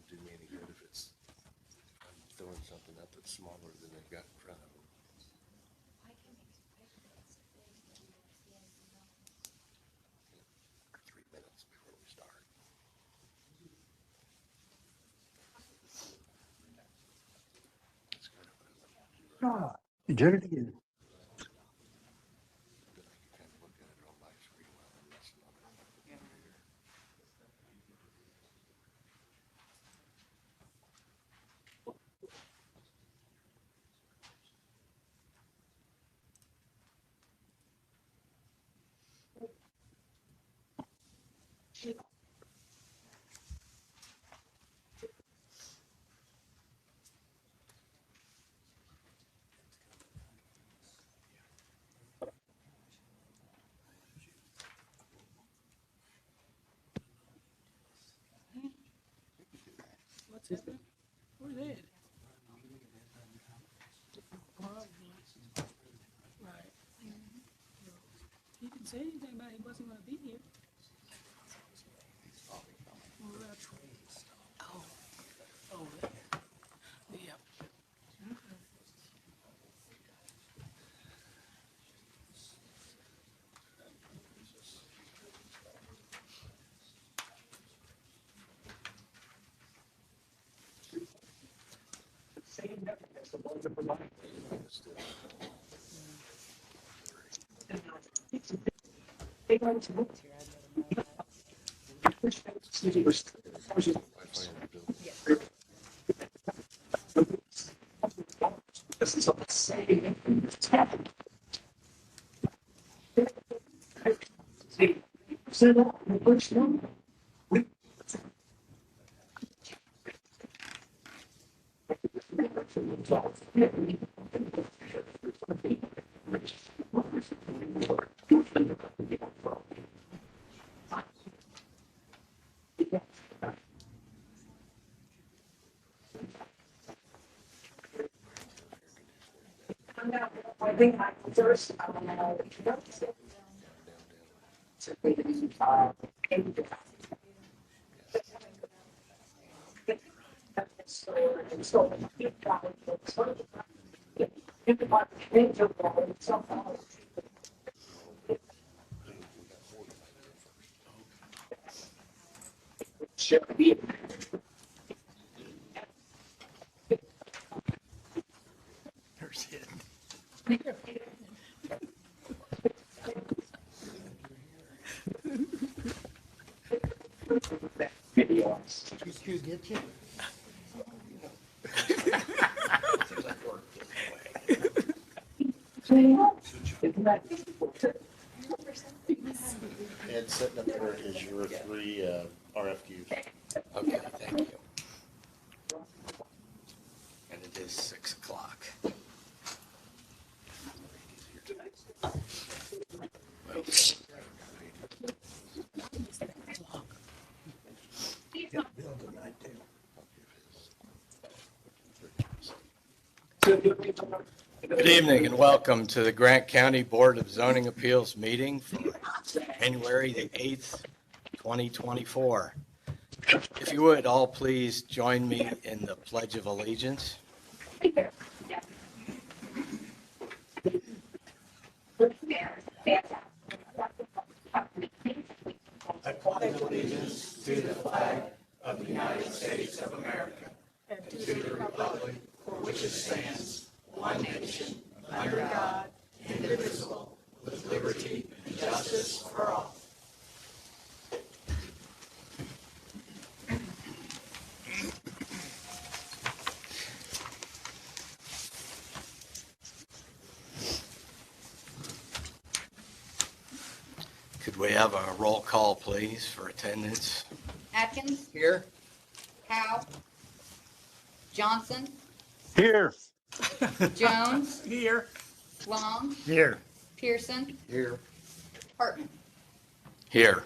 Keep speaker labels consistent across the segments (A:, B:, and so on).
A: do me any good if it's, I'm throwing something up that's smaller than they've got in front of them. For 3 minutes before we start. It's kind of
B: You did it again.
A: then I can kind of look at it on my screen while I'm messing on it.
C: What's happening? Where's Ed? Right. He didn't say anything about he wasn't gonna be here. Oh. Oh, yeah.
B: There's it. Did you get you?
D: And sitting up there is your 3 RFQs.
A: Okay, thank you. And it is 6 o'clock. Well,
B: Bill tonight too.
A: Good evening and welcome to the Grant County Board of Zoning Appeals meeting for January the 8th, 2024. If you would all please join me in the Pledge of Allegiance.
B: I pledge allegiance to the flag of the United States of America and to the republic for which it stands, one nation, under God, indivisible, with liberty and justice for all.
A: Could we have a roll call, please, for attendance?
E: Atkins,
A: Here.
E: Howe, Johnson,
B: Here.
E: Jones,
B: Here.
E: Long,
B: Here.
E: Pearson,
A: Here.
E: Hartman.
A: Here.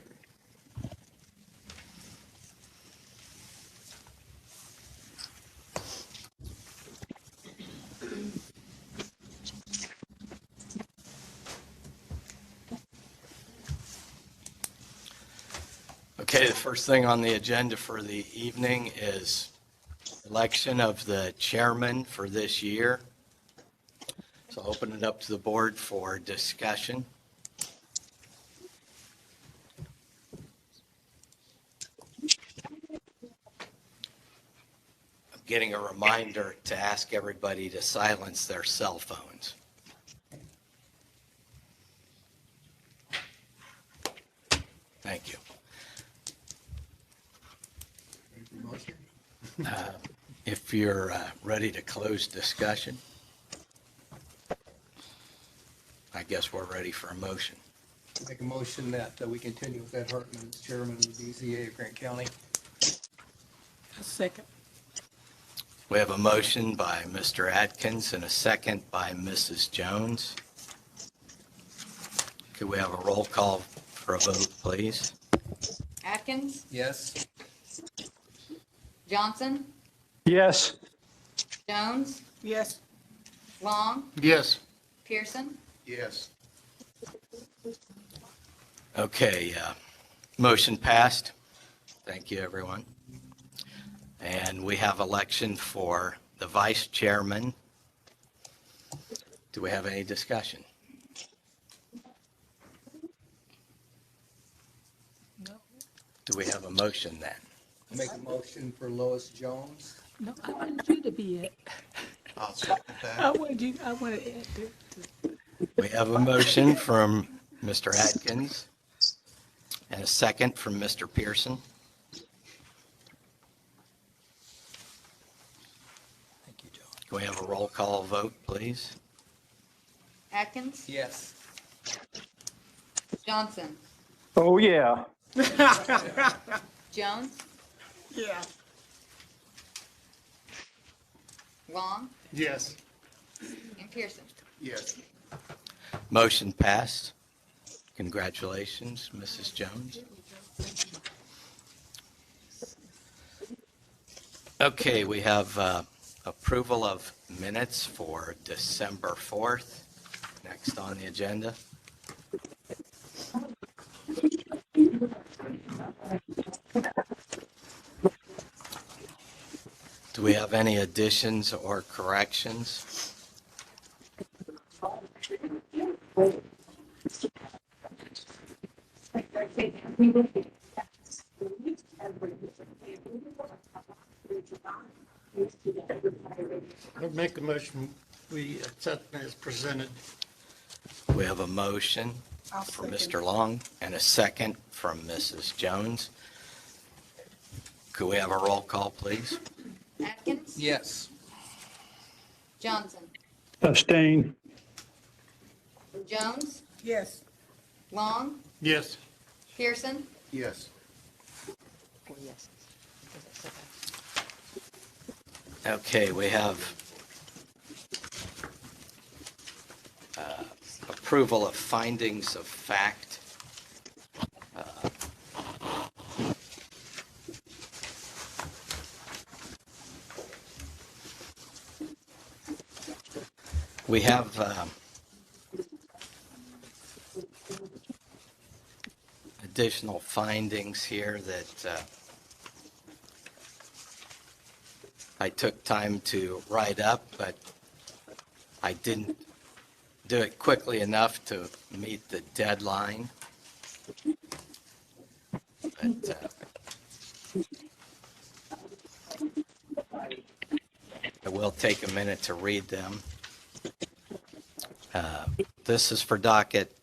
A: Okay, the first thing on the agenda for the evening is election of the chairman for this year. So I'll open it up to the board for discussion. I'm getting a reminder to ask everybody to silence their cell phones. Thank you. If you're ready to close discussion, I guess we're ready for a motion.
F: Make a motion that we continue with Ed Hartman as chairman of the BZA of Grant County.
C: A second.
A: We have a motion by Mr. Atkins and a second by Mrs. Jones. Could we have a roll call for a vote, please?
E: Atkins,
F: Yes?
E: Johnson,
G: Yes.
E: Jones,
C: Yes.
E: Long,
D: Yes.
E: Pearson.
D: Yes.
A: Okay, motion passed. Thank you, everyone. And we have election for the vice chairman. Do we have any discussion?
C: No.
A: Do we have a motion then?
F: Make a motion for Lois Jones.
C: No, I wanted you to be it.
D: I'll second
C: I wanted Ed to.
A: We have a motion from Mr. Atkins and a second from Mr. Pearson.
F: Thank you, John.
A: Can we have a roll call vote, please?
E: Atkins,
F: Yes.
E: Johnson,
G: Oh, yeah.
E: Jones,
C: Yeah.
E: Long,
D: Yes.
E: and Pearson.
D: Yes.
A: Motion passed. Congratulations, Mrs. Jones. Okay, we have approval of minutes for December 4th. Next on the agenda. Do we have any additions or corrections?
H: I'd make a motion, we accept as presented.
A: We have a motion
C: I'll
A: for
C: second.
A: Mr. Long and a second from Mrs. Jones. Could we have a roll call, please?
E: Atkins,
F: Yes.
E: Johnson,
G: Abstain.
E: Jones,
C: Yes.
E: Long,
H: Yes.
E: Pearson,
D: Yes.
A: Okay, we have approval of findings of fact. We have additional findings here that I took time to write up, but I didn't do it quickly enough to meet the deadline. But I will take a minute to read them. This is for docket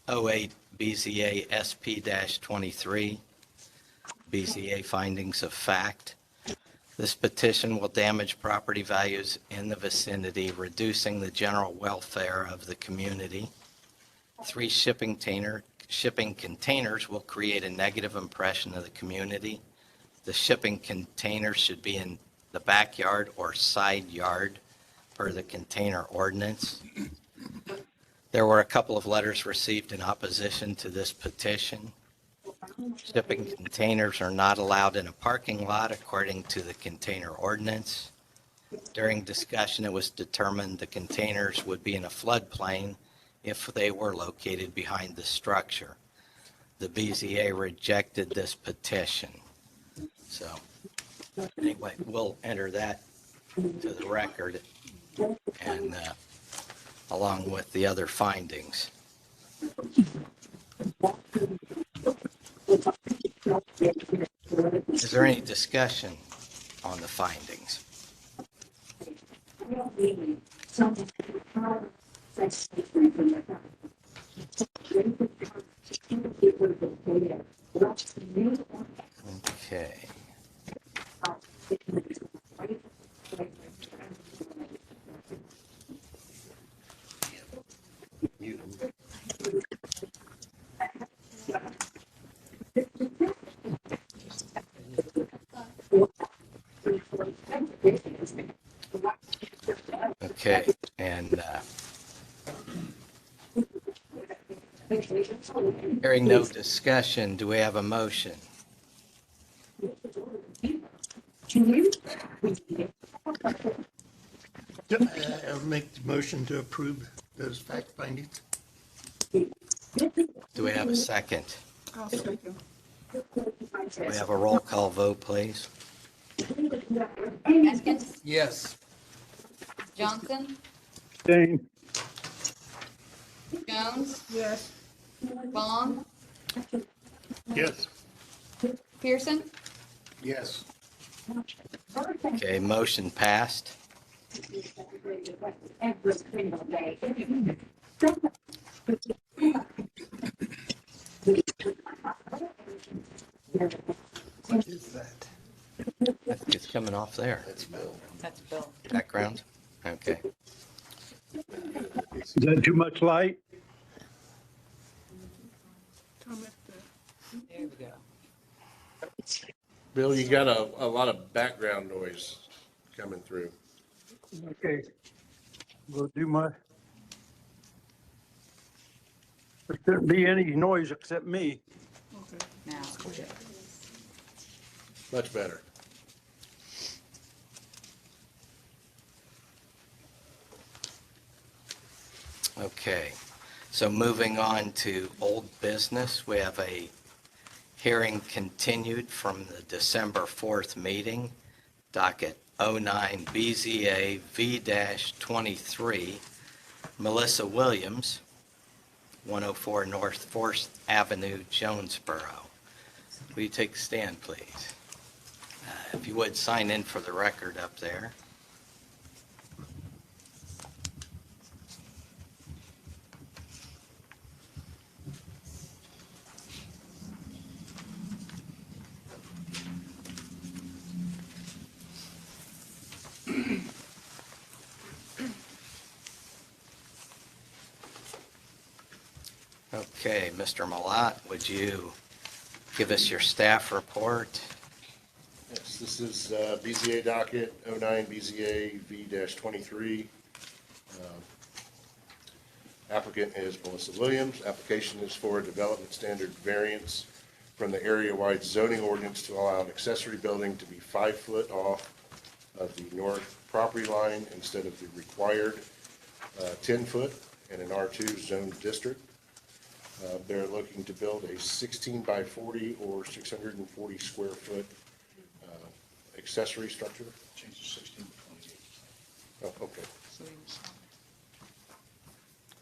A: 08 BZA SP-23, BZA findings of fact. This petition will damage property values in the vicinity, reducing the general welfare of the community. 3 shipping containers will create a negative impression of the community. The shipping containers should be in the backyard or side yard per the container ordinance. There were a couple of letters received in opposition to this petition. Shipping containers are not allowed in a parking lot according to the container ordinance. During discussion, it was determined the containers would be in a floodplain if they were located behind the structure. The BZA rejected this petition. So Anyway, we'll enter that to the record and along with the other findings. Is there any discussion on the findings? Okay.
D: Mute 'em.
A: Okay, and hearing no discussion, do we have a motion?
H: I'll make the motion to approve those fact findings.
A: Do we have a second?
C: I'll second.
A: Do we have a roll call vote, please?
E: Atkins,
F: Yes.
E: Johnson,
G: abstain,
E: Jones,
C: Yes.
E: Long,
H: Yes.
E: Pearson,
D: Yes.
A: Okay, motion passed.
F: What is that?
A: I think it's coming off there.
D: That's Bill.
E: that's Bill.
A: Background? Okay.
G: is that too much light?
C: Comment,
E: There we go.
D: Bill, you got a lot of background noise coming through.
G: Okay, we'll do my. There shouldn't be any noise except me.
C: okay.
E: Now,
D: Much better.
A: Okay, so moving on to old business, we have a hearing continued from the December 4th meeting, docket 09 BZA V-23, Melissa Williams, 104 North 4th Avenue, Jonesboro. Will you take a stand, please? If you would, sign in for the record up there. Okay, Mr. Malat, would you give us your staff report?
D: Yes, this is BZA docket 09 BZA V-23. Applicant is Melissa Williams. Application is for a development standard variance from the area-wide zoning ordinance to allow an accessory building to be 5 foot off of the north property line instead of the required 10 foot in an R2 zone district. They're looking to build a 16 by 40 or 640 square foot accessory structure. Change to 16 to 28. Oh, okay.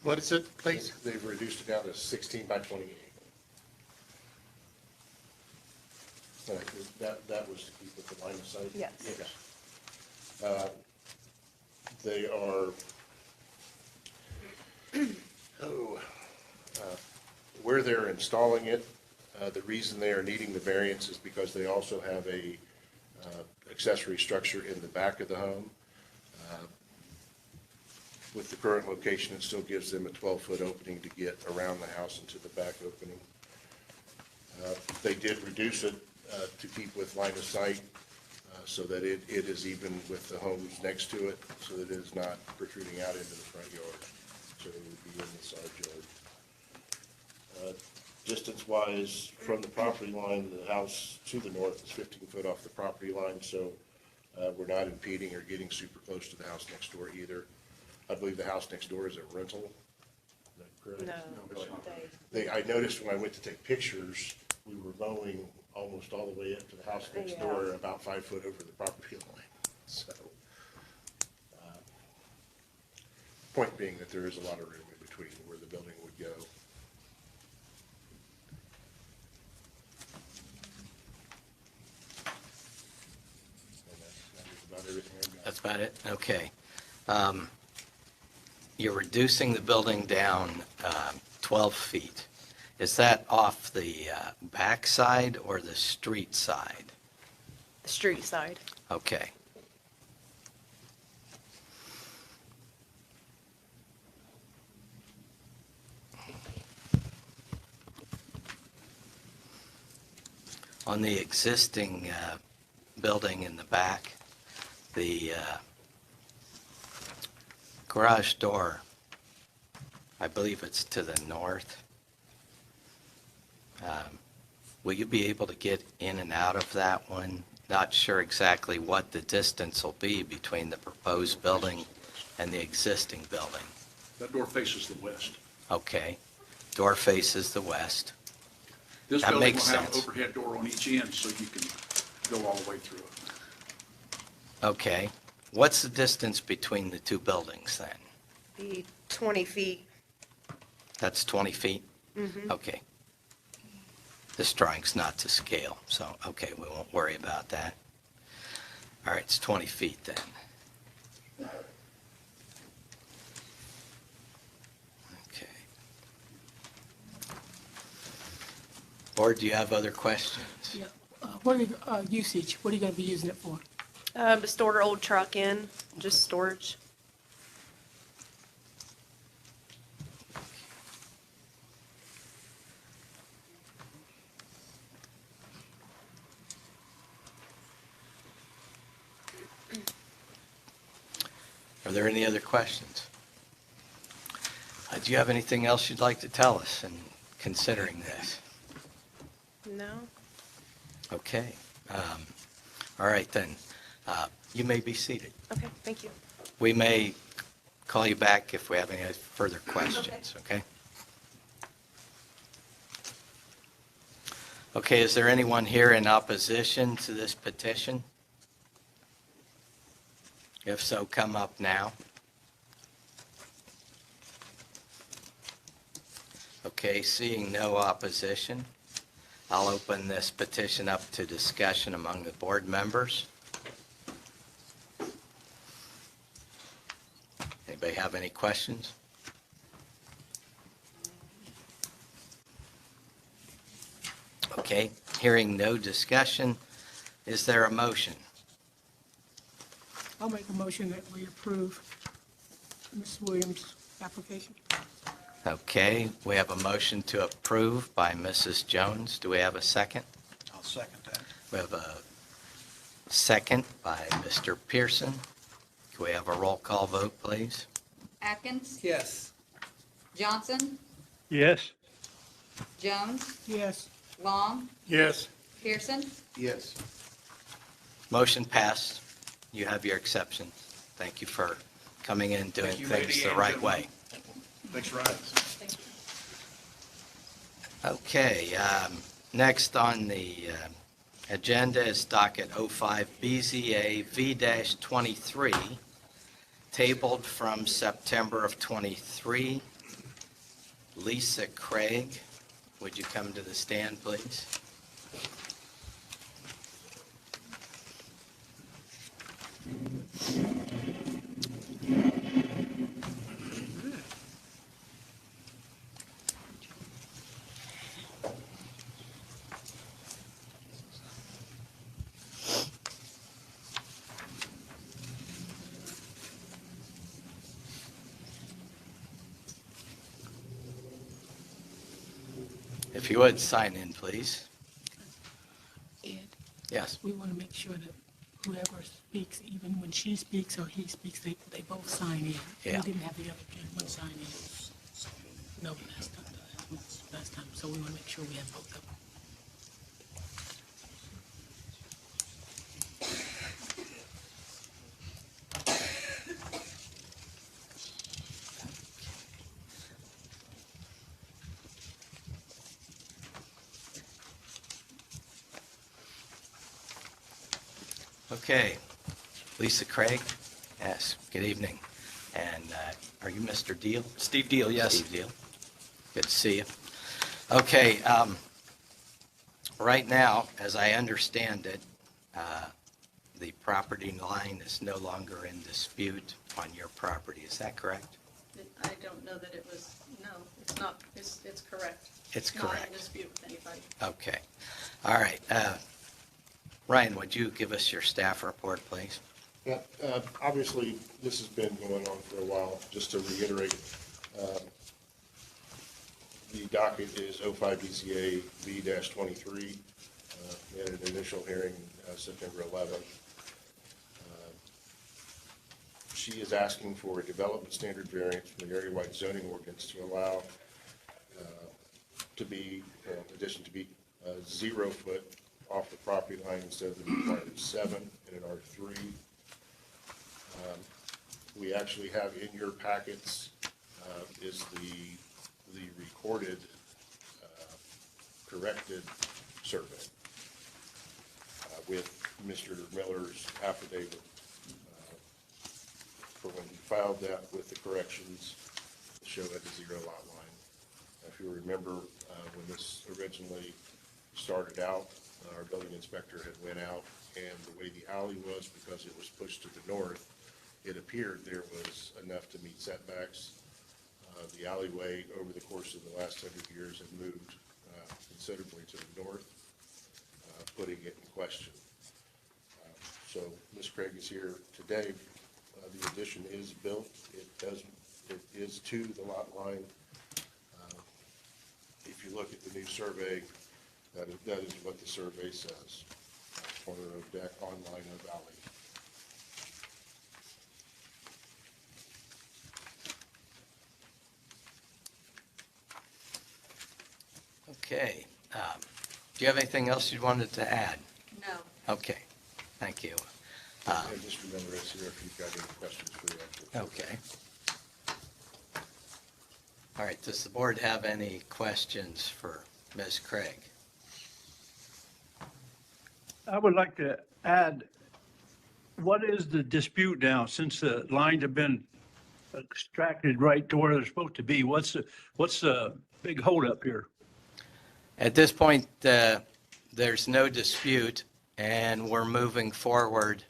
H: What is it, please?
D: They've reduced it down to 16 by 28. That was to keep with the line of sight?
E: Yes.
D: Okay. They are, where they're installing it, the reason they are needing the variance is because they also have a accessory structure in the back of the home. With the current location, it still gives them a 12-foot opening to get around the house into the back opening. They did reduce it to keep with line of sight so that it is even with the homes next to it, so that it is not protruding out into the front yard. So it would be in the side yard. Distance-wise, from the property line, the house to the north is 15 foot off the property line, so we're not impeding or getting super close to the house next door either. I believe the house next door is a rental. Is that correct?
I: No,
D: I noticed when I went to take pictures, we were mowing almost all the way up to the house next door, about 5 foot over the property line. So, point being that there is a lot of room in between where the building would go. And that is about everything I've got.
A: That's about it? Okay. You're reducing the building down 12 feet. Is that off the back side or the street side?
B: The street side.
A: Okay. On the existing building in the back, the garage door, I believe it's to the north. Will you be able to get in and out of that one? Not sure exactly what the distance will be between the proposed building and the existing building.
I: That door faces the west.
A: Okay. Door faces the west.
I: This
A: That
I: building will
A: makes
I: have an
A: sense.
I: overhead door on each end, so you can go all the way through it.
A: Okay. What's the distance between the two buildings then?
B: Be 20 feet.
A: That's 20 feet? Okay. This drawing's not to scale, so, okay, we won't worry about that. All right, it's 20 feet then. Okay. Board, do you have other questions?
C: Yeah. What are you, usage, what are you gonna be using it for?
B: To store old truck in, just storage.
A: Are there any other questions? Do you have anything else you'd like to tell us in considering this?
B: No?
A: Okay. All right then. You may be seated.
B: Okay, thank you.
A: We may call you back if we have any further questions, okay? Okay, is there anyone here in opposition to this petition? If so, come up now. Okay, seeing no opposition, I'll open this petition up to discussion among the board members. Anybody have any questions? Okay, hearing no discussion, is there a motion?
C: I'll make a motion that we approve Ms. Williams' application.
A: Okay, we have a motion to approve by Mrs. Jones. Do we have a second?
H: I'll second that.
A: We have a second by Mr. Pearson. Can we have a roll call vote, please?
E: Atkins,
F: Yes.
E: Johnson,
G: Yes.
E: Jones,
C: Yes.
E: Long,
H: Yes.
E: Pearson.
D: Yes.
A: Motion passed. You have your exception. Thank you for coming in, doing
I: Thank you,
A: things
I: lady
A: the
I: and
A: right
I: gentlemen.
A: way.
I: Thanks, Ryan.
A: Okay, next on the agenda is docket 05 BZA V-23, tabled from September of 23. Lisa Craig, would you come to the stand, please? If you would, sign in, please.
C: Ed,
A: Yes.
C: we want to make sure that whoever speaks, even when she speaks or he speaks, they both sign in.
A: Yeah.
C: We didn't have the other gentleman sign in. No, last time, so we want to make sure we have both of them.
A: Okay, Lisa Craig, yes, good evening. And are you Mr. Deal?
B: Steve Deal, yes.
A: Steve Deal. Good to see you. Okay, right now, as I understand it, the property line is no longer in dispute on your property. Is that correct?
J: I don't know that it was, no, it's not, it's correct.
A: It's
J: Not
A: correct.
J: in dispute with anybody.
A: Okay. All right. Ryan, would you give us your staff report, please?
D: Yeah, obviously, this has been going on for a while. Just to reiterate, the docket is 05 BZA V-23. We had an initial hearing September 11th. She is asking for a development standard variance from the area-wide zoning ordinance to allow to be, in addition to be 0 foot off the property line instead of the required 7 in an R3. We actually have in your packets is the recorded corrected survey with Mr. Miller's affidavit for when he filed that with the corrections to show at the 0 lot line. If you remember, when this originally started out, our building inspector had went out, and the way the alley was, because it was pushed to the north, it appeared there was enough to meet setbacks. The alleyway over the course of the last 100 years had moved considerably to the north, putting it in question. So Ms. Craig is here today. The addition is built. It is to the lot line. If you look at the new survey, that is what the survey says. Corner of deck on line of alley.
A: Okay. Do you have anything else you wanted to add?
J: No.
A: Okay. Thank you.
D: And just remember us here if you've got any questions for the applicant.
A: Okay. All right. Does the board have any questions for Ms. Craig?
G: I would like to add, what is the dispute now since the lines have been extracted right to where they're supposed to be? What's the big holdup here?
A: At this point, there's no dispute, and we're moving forward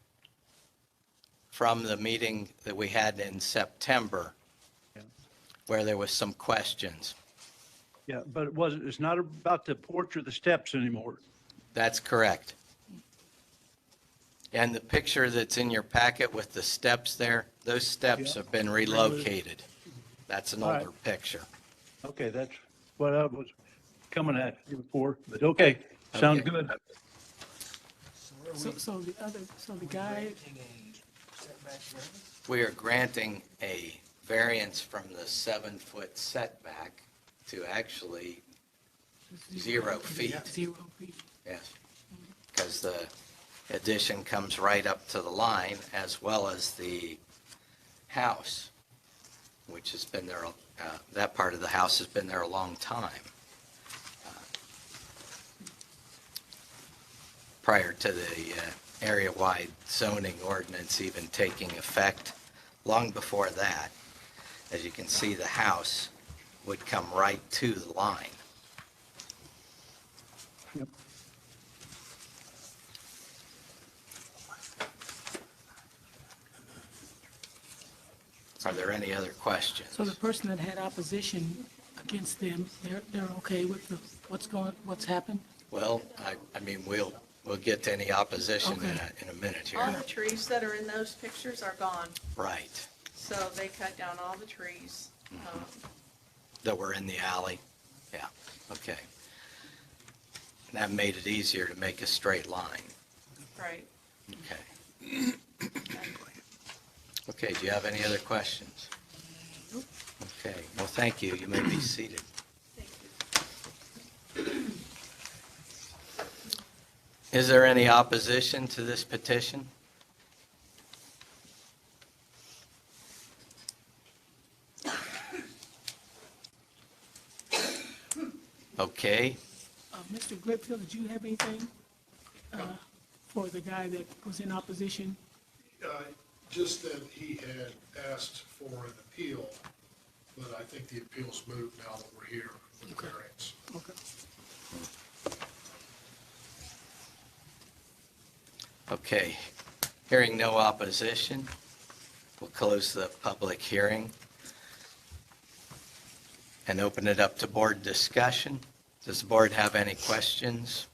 A: from the meeting that we had in September, where there was some questions.
G: Yeah, but it's not about the porch or the steps anymore.
A: That's correct. And the picture that's in your packet with the steps there, those steps
G: Yeah.
A: have been relocated. That's an
G: All right.
A: older picture.
G: Okay, that's what I was coming at you for, but okay, sounds
A: Okay.
G: good.
C: So the guy,
A: We are granting a variance from the 7-foot setback to actually 0 feet.
C: 0 feet.
A: Yes, because the addition comes right up to the line, as well as the house, which has been there, that part of the house has been there a long time. Prior to the area-wide zoning ordinance even taking effect, long before that, as you can see, the house would come right to the line.
G: Yep.
A: Are there any other questions?
C: So the person that had opposition against them, they're okay with what's happened?
A: Well, I mean, we'll get to any opposition in a minute
J: All
A: here.
J: the trees that are in those pictures are gone,
A: Right,
J: so they cut down all the trees.
A: that were in the alley. Yeah, okay. That made it easier to make a straight line.
J: Right.
A: Okay. Okay, do you have any other questions? Okay, well, thank you. You may be seated.
J: Thank you.
A: Is there any opposition to this petition? Okay,
C: Mr. Gripfield, did you have anything for the guy that was in opposition?
K: Just that he had asked for an appeal, but I think the appeal's moved now that we're here with the variance.
C: Okay.
A: Okay, hearing no opposition, we'll close the public hearing and open it up to board discussion. Does the board have any questions?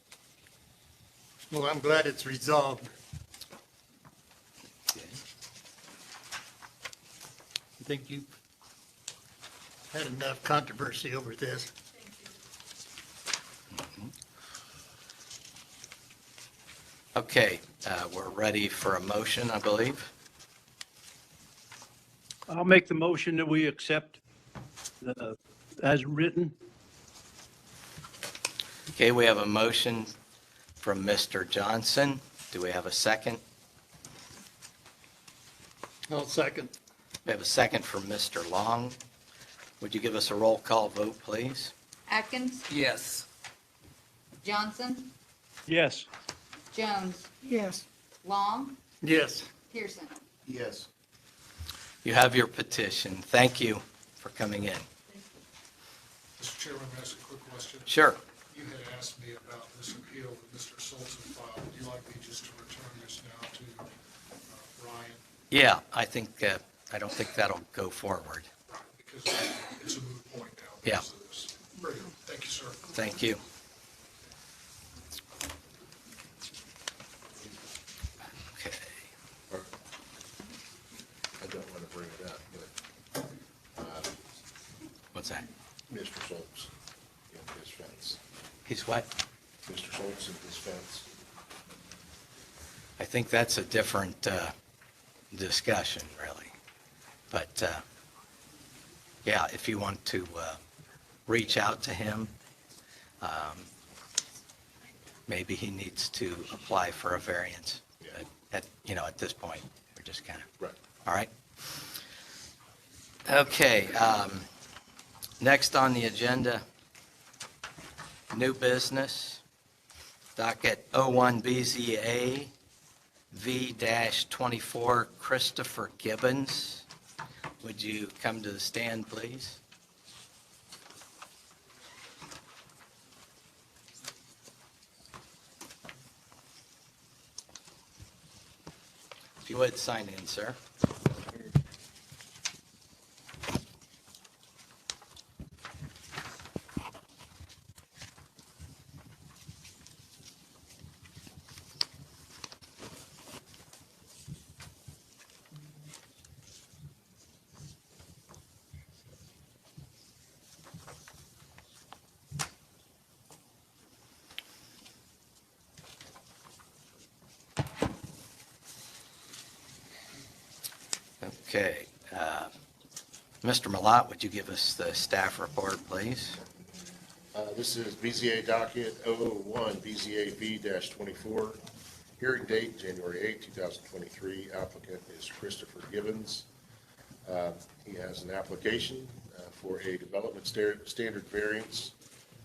H: Well, I'm glad it's resolved. I think you've had enough controversy over this.
A: Okay, we're ready for a motion, I believe.
G: I'll make the motion that we accept as written.
A: Okay, we have a motion from Mr. Johnson. Do we have a second?
H: I'll second.
A: We have a second from Mr. Long. Would you give us a roll call vote, please?
E: Atkins,
F: Yes.
E: Johnson,
G: Yes.
E: Jones,
C: Yes.
E: Long,
H: Yes.
E: Pearson.
D: Yes.
A: You have your petition. Thank you for coming in.
K: Mr. Chairman, may I ask a quick question?
A: Sure.
K: You had asked me about this appeal that Mr. Solson filed. Would you like me just to return this now to Ryan?
A: Yeah, I don't think that'll go forward.
K: Right, because it's a moot point now.
A: Yeah.
K: because of this. Very good. Thank you, sir.
A: Thank you. Okay.
D: I don't want to bring it up, but
A: What's that?
D: Mr. Schultz and his fence.
A: He's what?
D: Mr. Schultz and his fence.
A: I think that's a different discussion, really. But, yeah, if you want to reach out to him, maybe he needs to apply for a variance.
D: Yeah.
A: At this point, we're just kind of,
D: Right.
A: all right? Okay, next on the agenda, new business, docket 01 BZA V-24 Christopher Gibbons. Would you come to the stand, please? If you would, sign in, sir. Okay. Mr. Malat, would you give us the staff report, please?
D: This is BZA docket 001 BZA V-24. Hearing date, January 8, 2023. Applicant is Christopher Gibbons. He has an application for a development standard variance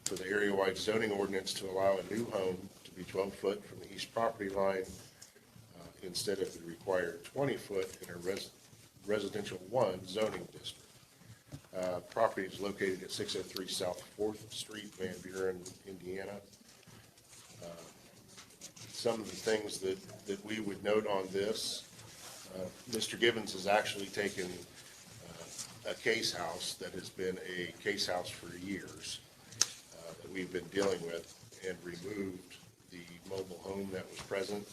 D: for the area-wide zoning ordinance to allow a new home to be 12 foot from the east property line instead of the required 20 foot in a residential 1 zoning district. Property is located at 603 South 4th Street, Van Buren, Indiana. Some of the things that we would note on this, Mr. Gibbons has actually taken a case house that has been a case house for years that we've been dealing with and removed the mobile home that was present.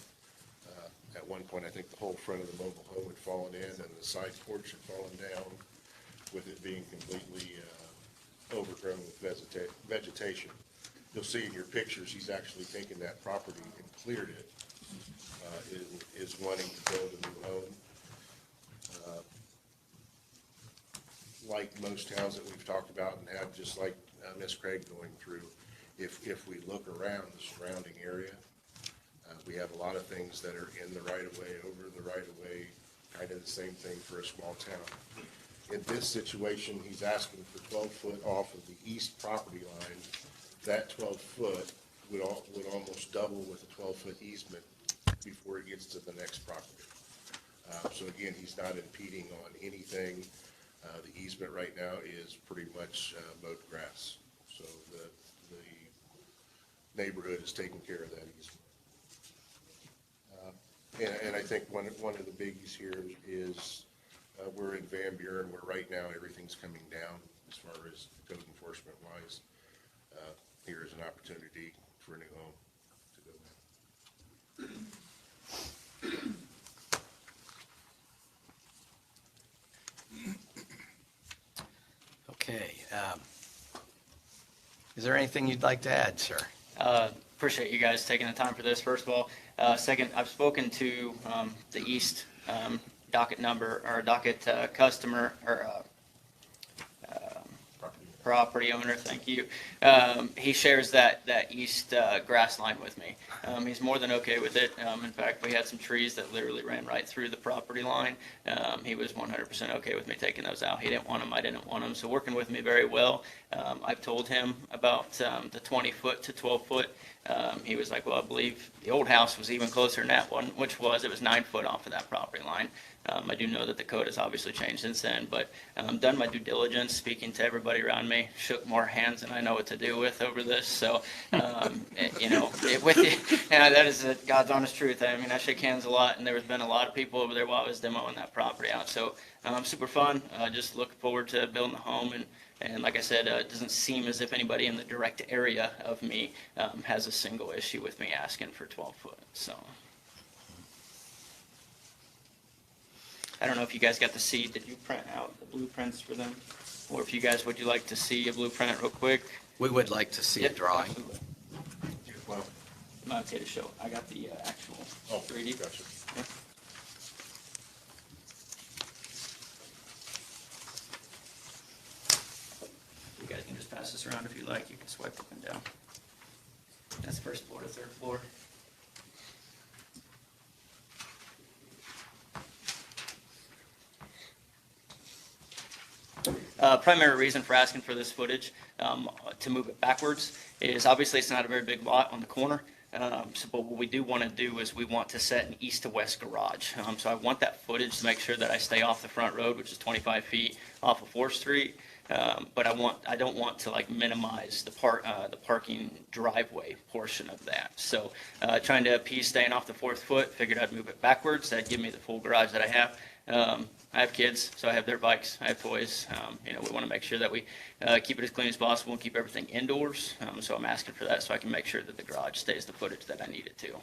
D: At one point, I think the whole front of the mobile home had fallen in and the side porch had fallen down, with it being completely overgrown with vegetation. You'll see in your pictures, he's actually taken that property and cleared it, is wanting to build a new home. Like most towns that we've talked about and had, just like Ms. Craig going through, if we look around the surrounding area, we have a lot of things that are in the right-of-way, over the right-of-way, kind of the same thing for a small town. In this situation, he's asking for 12 foot off of the east property line. That 12 foot would almost double with a 12 foot easement before it gets to the next property. So again, he's not impeding on anything. The easement right now is pretty much mowed grass. So the neighborhood is taking care of that easement. And I think one of the biggies here is we're in Van Buren, where right now everything's coming down as far as code enforcement wise. Here is an opportunity for a new home to go in.
A: Okay. Is there anything you'd like to add, sir?
L: Appreciate you guys taking the time for this, first of all. Second, I've spoken to the East docket number, or docket customer, or property owner, thank you. He shares that east grass line with me. He's more than okay with it. In fact, we had some trees that literally ran right through the property line. He was 100% okay with me taking those out. He didn't want them, I didn't want them, so working with me very well. I've told him about the 20-foot to 12-foot. He was like, well, I believe the old house was even closer than that one, which was, it was 9 foot off of that property line. I do know that the code has obviously changed since then, but done my due diligence, speaking to everybody around me, shook more hands than I know what to do with over this. So, that is God's honest truth. I mean, I shake hands a lot, and there's been a lot of people over there while I was demoing that property out. So, super fun. Just looking forward to building a home, and like I said, it doesn't seem as if anybody in the direct area of me has a single issue with me asking for 12 foot. So. I don't know if you guys got to see, did you print out the blueprints for them? Or if you guys, would you like to see a blueprint real quick?
A: We would like to see a drawing.
L: Absolutely.
D: Well,
L: I'm okay to show. I got the actual 3D.
D: Gotcha.
L: Yeah. You guys can just pass this around if you like. You can swipe up and down. That's first floor to third floor. Primary reason for asking for this footage to move it backwards is obviously it's not a very big lot on the corner. But what we do want to do is we want to set an east to west garage. So I want that footage to make sure that I stay off the front road, which is 25 feet off of 4th Street. But I don't want to like minimize the parking driveway portion of that. So trying to appease staying off the 4th foot, figured I'd move it backwards. That'd give me the full garage that I have. I have kids, so I have their bikes, I have toys. We want to make sure that we keep it as clean as possible and keep everything indoors. So I'm asking for that so I can make sure that the garage stays the footage that I need it to.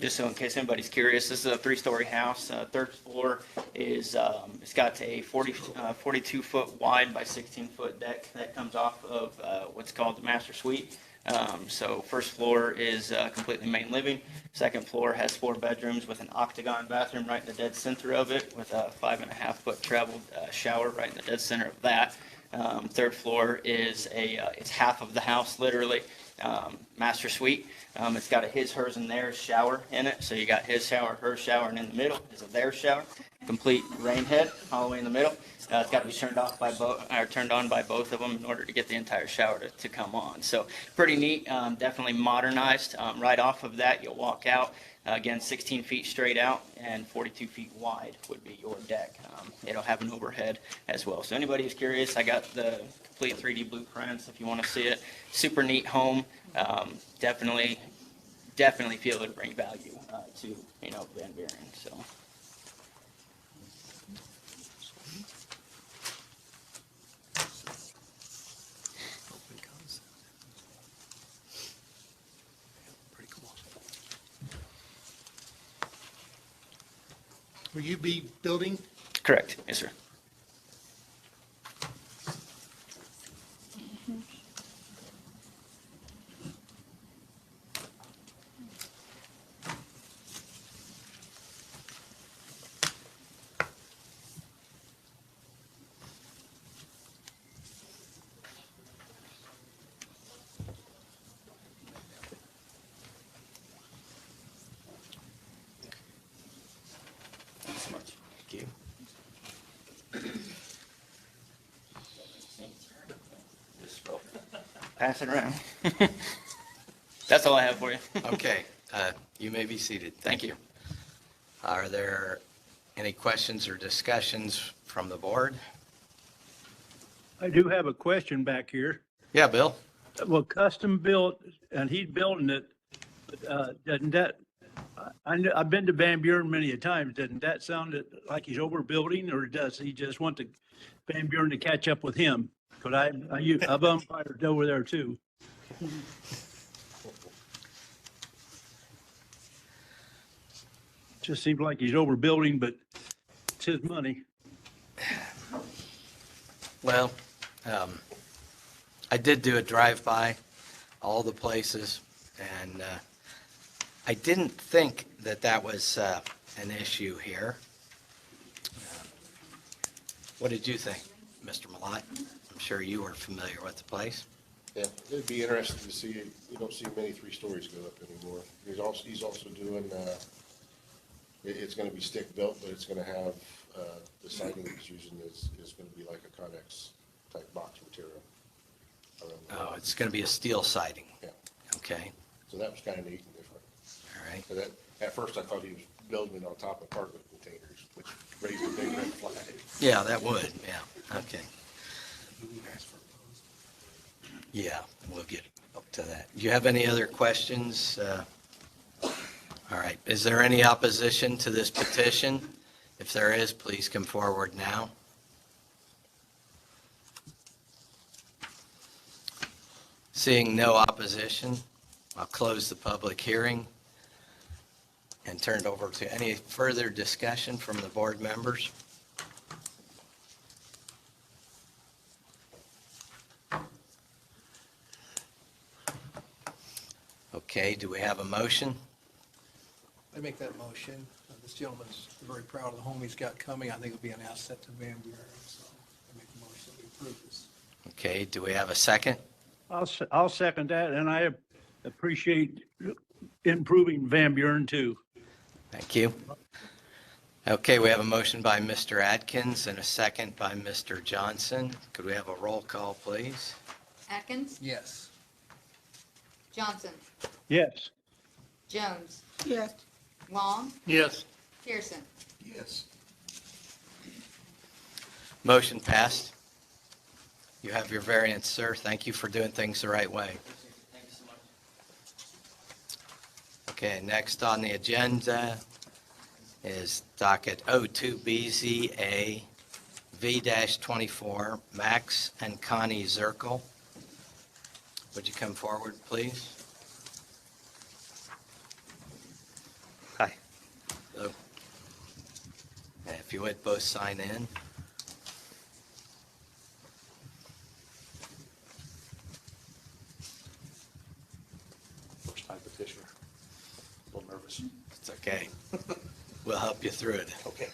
L: Just so in case anybody's curious, this is a 3-story house. Third floor is, it's got a 42-foot wide by 16-foot deck that comes off of what's called the master suite. So first floor is completely main living. Second floor has 4 bedrooms with an octagon bathroom right in the dead center of it, with a 5.5-foot traveled shower right in the dead center of that. Third floor is it's half of the house literally. Master suite. It's got a his, hers, and theirs shower in it. So you got his shower, her shower, and in the middle is a their shower. Complete rain head all the way in the middle. It's got to be turned on by both of them in order to get the entire shower to come on. So pretty neat. Definitely modernized. Right off of that, you'll walk out. Again, 16 feet straight out and 42 feet wide would be your deck. It'll have an overhead as well. So anybody who's curious, I got the complete 3D blueprints if you want to see it. Super neat home. Definitely feel it would bring value to Van Buren. So.
H: Will you be building?
L: Correct. Yes, sir. Pass it around. That's all I have for you.
A: Okay, you may be seated. Thank you. Are there any questions or discussions from the board?
G: I do have a question back here.
A: Yeah, Bill?
G: Well, custom built, and he's building it, but doesn't that, I've been to Van Buren many a times. Doesn't that sound like he's overbuilding, or does he just want the Van Buren to catch up with him? Because I've umpired over there too. Just seems like he's overbuilding, but it's his money.
A: Well, I did do a drive-by, all the places, and I didn't think that that was an issue here. What did you think, Mr. Malat? I'm sure you were familiar with the place.
D: Yeah, it'd be interesting to see, you don't see many 3 stories go up anymore. He's also doing, it's gonna be stick built, but it's gonna have, the siding he's using is gonna be like a Connex type box material.
A: Oh, it's going to be a steel siding.
D: Yeah,
A: Okay,
D: so that was kinda neat and different.
A: all right.
D: So that, at first I thought he was building it on top of cargo containers, which raised a big red flag.
A: Yeah, that would, yeah, okay. Yeah, we'll get up to that. Do you have any other questions? All right, is there any opposition to this petition? If there is, please come forward now. Seeing no opposition, I'll close the public hearing and turn it over to any further discussion from the board members. Okay, do we have a motion?
F: I make that motion. This gentleman's very proud of the home he's got coming. I think it'll be an asset to Van Buren, so I make a motion to approve this.
A: Okay, do we have a second?
G: I'll second that, and I appreciate improving Van Buren too.
A: Thank you. Okay, we have a motion by Mr. Atkins and a second by Mr. Johnson. Could we have a roll call, please?
E: Atkins,
F: Yes.
E: Johnson,
G: Yes.
E: Jones,
H: Yes.
E: Long,
H: Yes.
E: Pearson.
D: Yes.
A: Motion passed. You have your variance, sir. Thank you for doing things the right way.
L: Thank you so much.
A: Okay, next on the agenda is docket 02 BZA V-24, Max and Connie Zirkle. Would you come forward, please?
L: Hi.
A: Hello. And if you would, both sign in.
I: First time petitioner. A little nervous.
A: It's okay. We'll help you through it.
I: Okay.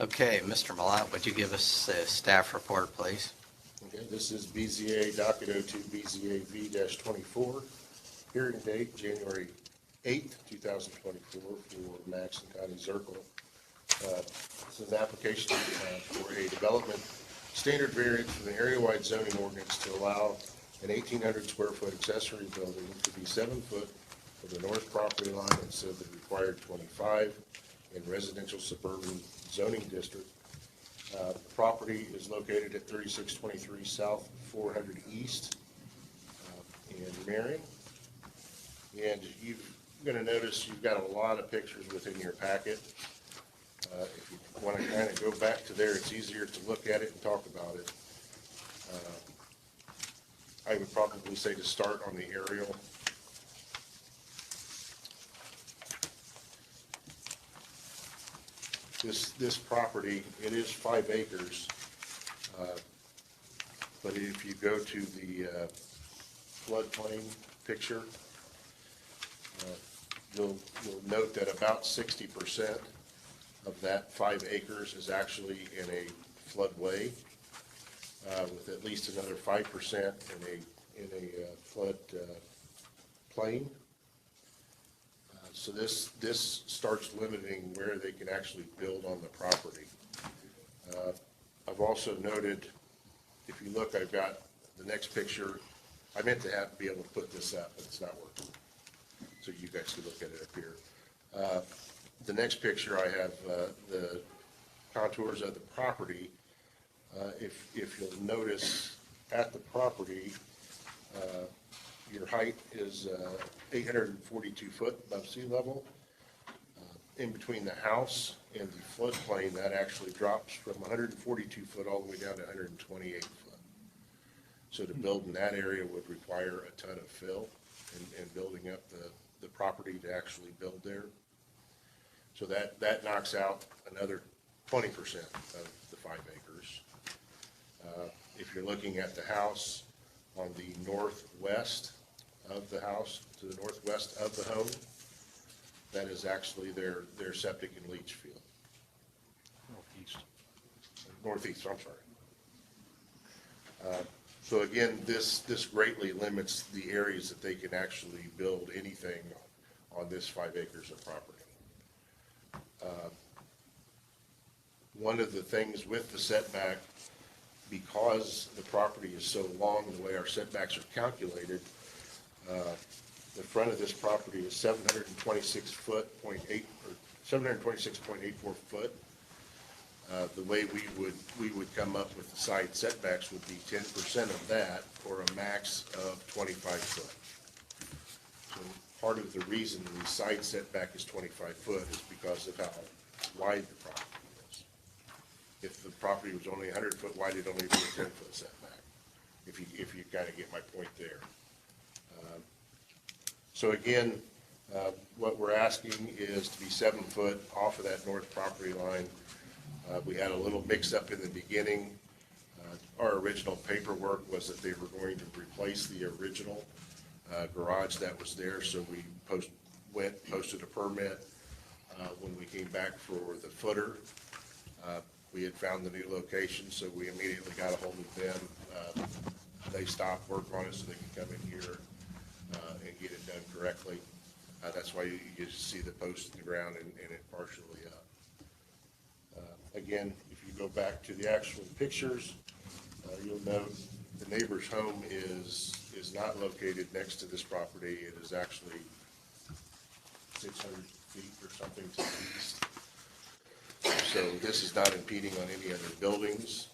A: Okay, Mr. Malat, would you give us a staff report, please?
D: Okay, this is BZA docket 02 BZA V-24, hearing date January 8th, 2024 for Max and Connie Zirkle. This is an application for a development standard variance from the area-wide zoning ordinance to allow an 1,800 square foot accessory building to be 7 foot from the north property line instead of the required 25 in residential suburban zoning district. The property is located at 3623 South 400 East in Marion. And you're going to notice you've got a lot of pictures within your packet. If you want to kind of go back to there, it's easier to look at it and talk about it. I would probably say to start on the aerial. This property, it is 5 acres, but if you go to the floodplain picture, you'll note that about 60% of that 5 acres is actually in a floodway, with at least another 5% in a flood plain. So this starts limiting where they can actually build on the property. I've also noted, if you look, I've got the next picture. I meant to be able to put this up, but it's not working. So you guys can look at it up here. The next picture, I have the contours of the property. If you'll notice at the property, your height is 842 foot above sea level. In between the house and the floodplain, that actually drops from 142 foot all the way down to 128 foot. So to build in that area would require a ton of fill and building up the property to actually build there. So that knocks out another 20% of the 5 acres. If you're looking at the house on the northwest of the house, to the northwest of the home, that is actually their septic and leach field. Northeast, I'm sorry. So again, this greatly limits the areas that they can actually build anything on this 5 acres of property. One of the things with the setback, because the property is so long, the way our setbacks are calculated, the front of this property is 726.84 foot. The way we would come up with the side setbacks would be 10% of that, or a max of 25 foot. So part of the reason the side setback is 25 foot is because of how wide the property is. If the property was only 100 foot wide, it'd only be a 10-foot setback, if you kind of get my point there. So again, what we're asking is to be 7 foot off of that north property line. We had a little mix-up in the beginning. Our original paperwork was that they were going to replace the original garage that was there, so we posted a permit. When we came back for the footer, we had found the new location, so we immediately got a hold of them. They stopped work on it so they could come in here and get it done correctly. That's why you see the post in the ground and it partially up. Again, if you go back to the actual pictures, you'll note the neighbor's home is not located next to this property. It is actually 600 feet or something to the east. So this is not impeding on any other buildings.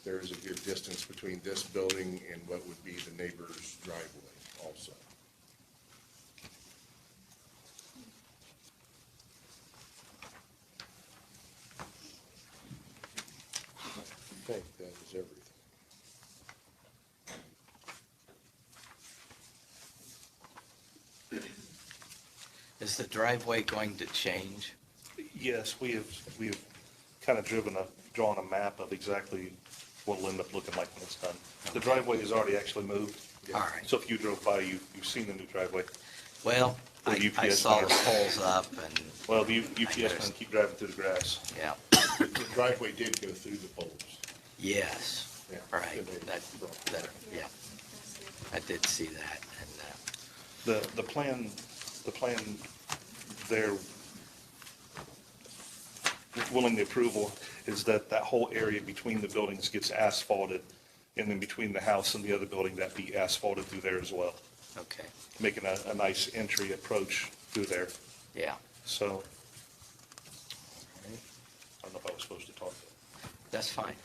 D: There is a good distance between this building and what would be the neighbor's driveway also. I think that is everything.
A: Is the driveway going to change?
I: Yes, we have kind of drawn a map of exactly what it'll end up looking like when it's done. The driveway is already actually moved.
A: All right.
I: So if you drove by, you've seen the new driveway.
A: Well,
I: The
A: I
I: UPS
A: saw the
I: man.
A: poles up and,
I: Well, the UPS man keep driving through the grass.
A: yeah,
D: The driveway did go through the poles.
A: yes,
D: Yeah.
A: right, that, yeah, I did see that, and,
I: The plan there, willing the approval, is that whole area between the buildings gets asphalted, and then between the house and the other building, that be asphalted through there as well,
A: okay,
I: making a nice entry approach through there.
A: yeah.
I: So, I don't know if I was supposed to talk.
A: That's fine.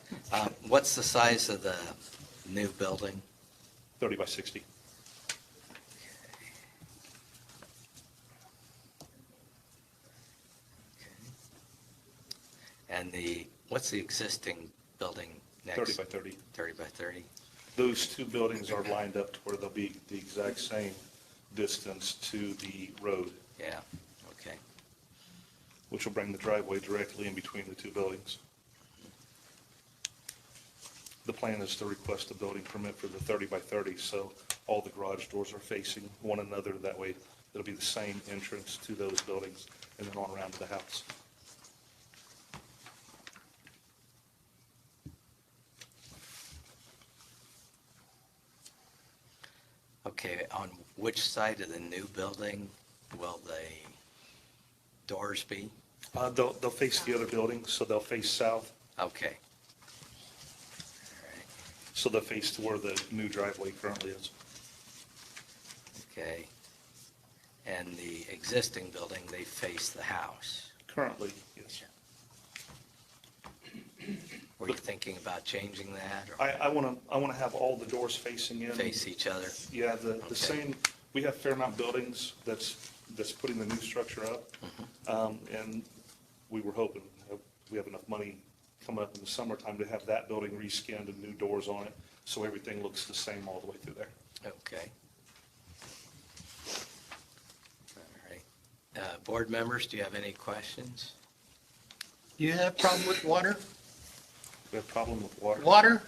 A: What's the size of the new building?
I: 30 by 60.
A: And what's the existing building next?
I: 30 by 30.
A: 30 by 30?
I: Those two buildings are lined up to where they'll be the exact same distance to the road,
A: Yeah, okay,
I: which will bring the driveway directly in between the two buildings. The plan is to request a building permit for the 30 by 30, so all the garage doors are facing one another. That way, It'll be the same entrance to those buildings and then on around to the house.
A: Okay, on which side of the new building will the doors be?
I: They'll face the other buildings, so they'll face south.
A: Okay.
I: So they'll face to where the new driveway currently is.
A: Okay. And the existing building, they face the house.
I: Currently, yes.
A: Were you thinking about changing that or
I: I want to have all the doors facing in.
A: face each other?
I: Yeah, the
A: Okay.
I: same, we have Fairmount Buildings that's putting the new structure up. And we were hoping, we have enough money coming up in the summertime to have that building reskinned and new doors on it, so everything looks the same all the way through there.
A: Okay. All right. Board members, do you have any questions?
H: Do you have a problem with water?
I: We have a problem with water?
H: Water,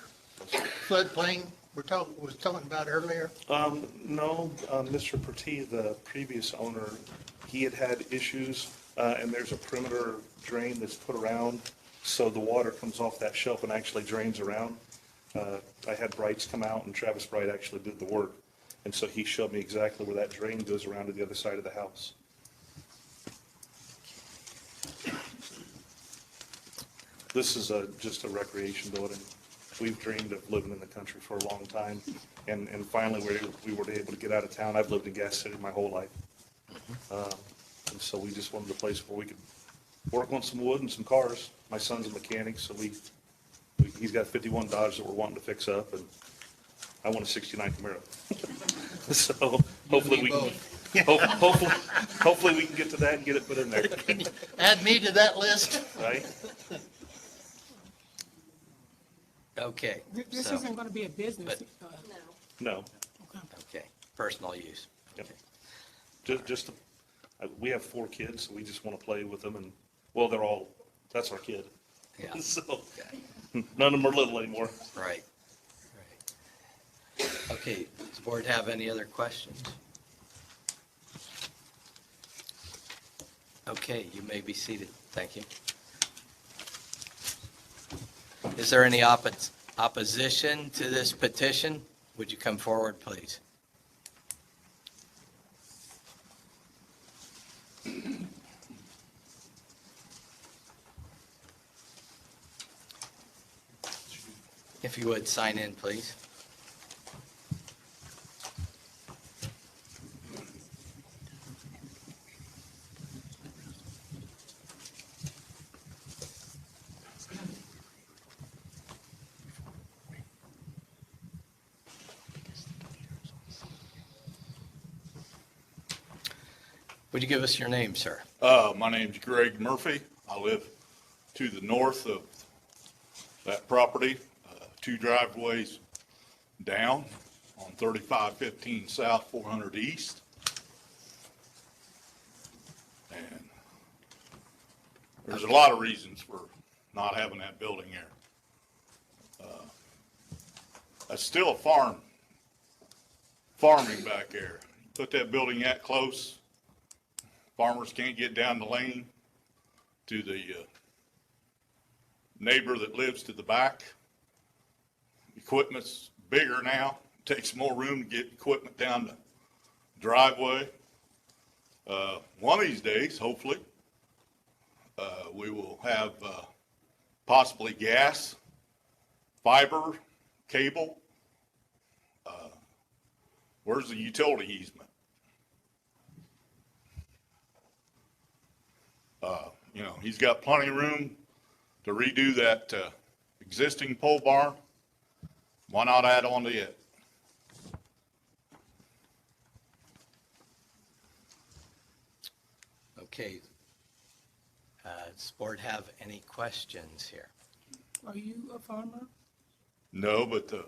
H: floodplain, was talking about earlier?
I: No, Mr. Pertee, the previous owner, he had issues, and there's a perimeter drain that's put around, so the water comes off that shelf and actually drains around. I had Brights come out, and Travis Bright actually did the work, and so he showed me exactly where that drain goes around to the other side of the house. This is just a recreation building. We've dreamed of living in the country for a long time, and finally we were able to get out of town. I've lived in Gas City my whole life. And so we just wanted a place where we could work on some wood and some cars. My son's a mechanic, so he's got 51 Dodge that we're wanting to fix up, and I want a 69 Camaro. So hopefully we can, hopefully we can get to that and get it put in there,
H: Add me to that list.
I: right?
A: Okay.
C: This
A: so-
C: isn't going to be a business.
I: No,
A: Okay, personal use.
I: yep. Just, we have 4 kids, so we just want to play with them, and, well, that's our kid.
A: Yeah,
I: So,
A: okay,
I: none of them are little anymore.
A: right. Right. Okay, does the board have any other questions? Okay, you may be seated. Thank you. Is there any opposition to this petition? Would you come forward, please? If you would, sign in, please. Would you give us your name, sir?
M: My name's Greg Murphy. I live to the north of that property, 2 driveways down on 3515 South, 400 East. And there's a lot of reasons for not having that building there. That's still a farming back there. Put that building that close, farmers can't get down the lane to the neighbor that lives to the back. Equipment's bigger now, takes more room to get equipment down the driveway. One of these days, hopefully, we will have possibly gas, fiber, cable. Where's the utility easement? He's got plenty of room to redo that existing pole barn. Why not add on to it?
A: Okay. Does the board have any questions here?
C: Are you a farmer?
M: No, but the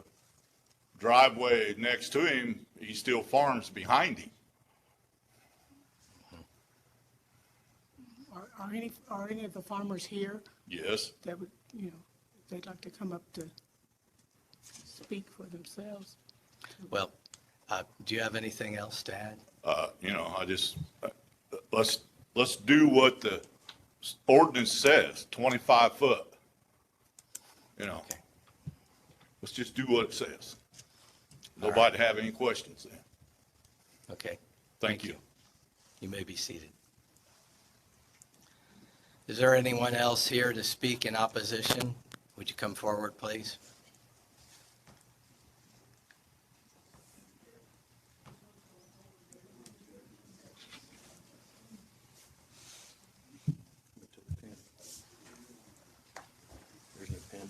M: driveway next to him, he still farms behind him.
C: Are any of the farmers here
M: Yes.
C: that would, if they'd like to come up to speak for themselves?
A: Well, Do you have anything else to add?
M: I just, let's do what the ordinance says, 25 foot.
A: Okay.
M: Let's just do what it says. Nobody have any questions then?
A: Okay.
M: Thank you.
A: You may be seated. Is there anyone else here to speak in opposition? Would you come forward, please?
I: There's no pen.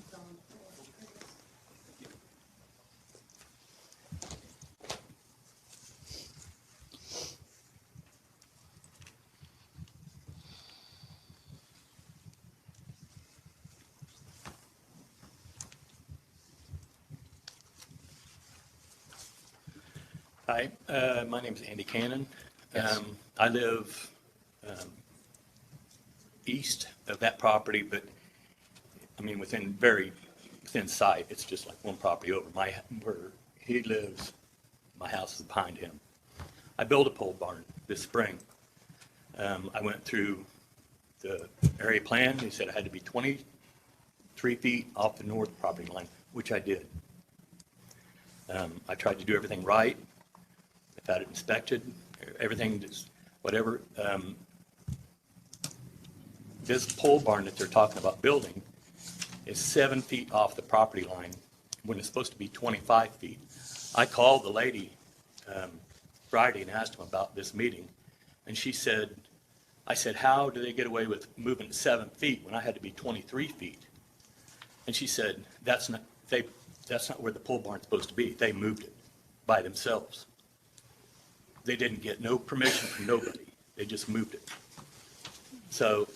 I: Hi, my name's Andy Cannon.
A: Yes.
I: I live east of that property, but I mean within very thin sight. It's just like one property over. Where he lives, my house is behind him. I built a pole barn this spring. I went through the area plan. He said I had to be 23 feet off the north property line, which I did. I tried to do everything right. I've had it inspected, everything, just whatever. This pole barn that they're talking about building is 7 feet off the property line when it's supposed to be 25 feet. I called the lady Friday and asked him about this meeting, and I said, how do they get away with moving 7 feet when I had to be 23 feet? And she said, that's not where the pole barn's supposed to be. They moved it by themselves. They didn't get no permission from nobody. They just moved it. So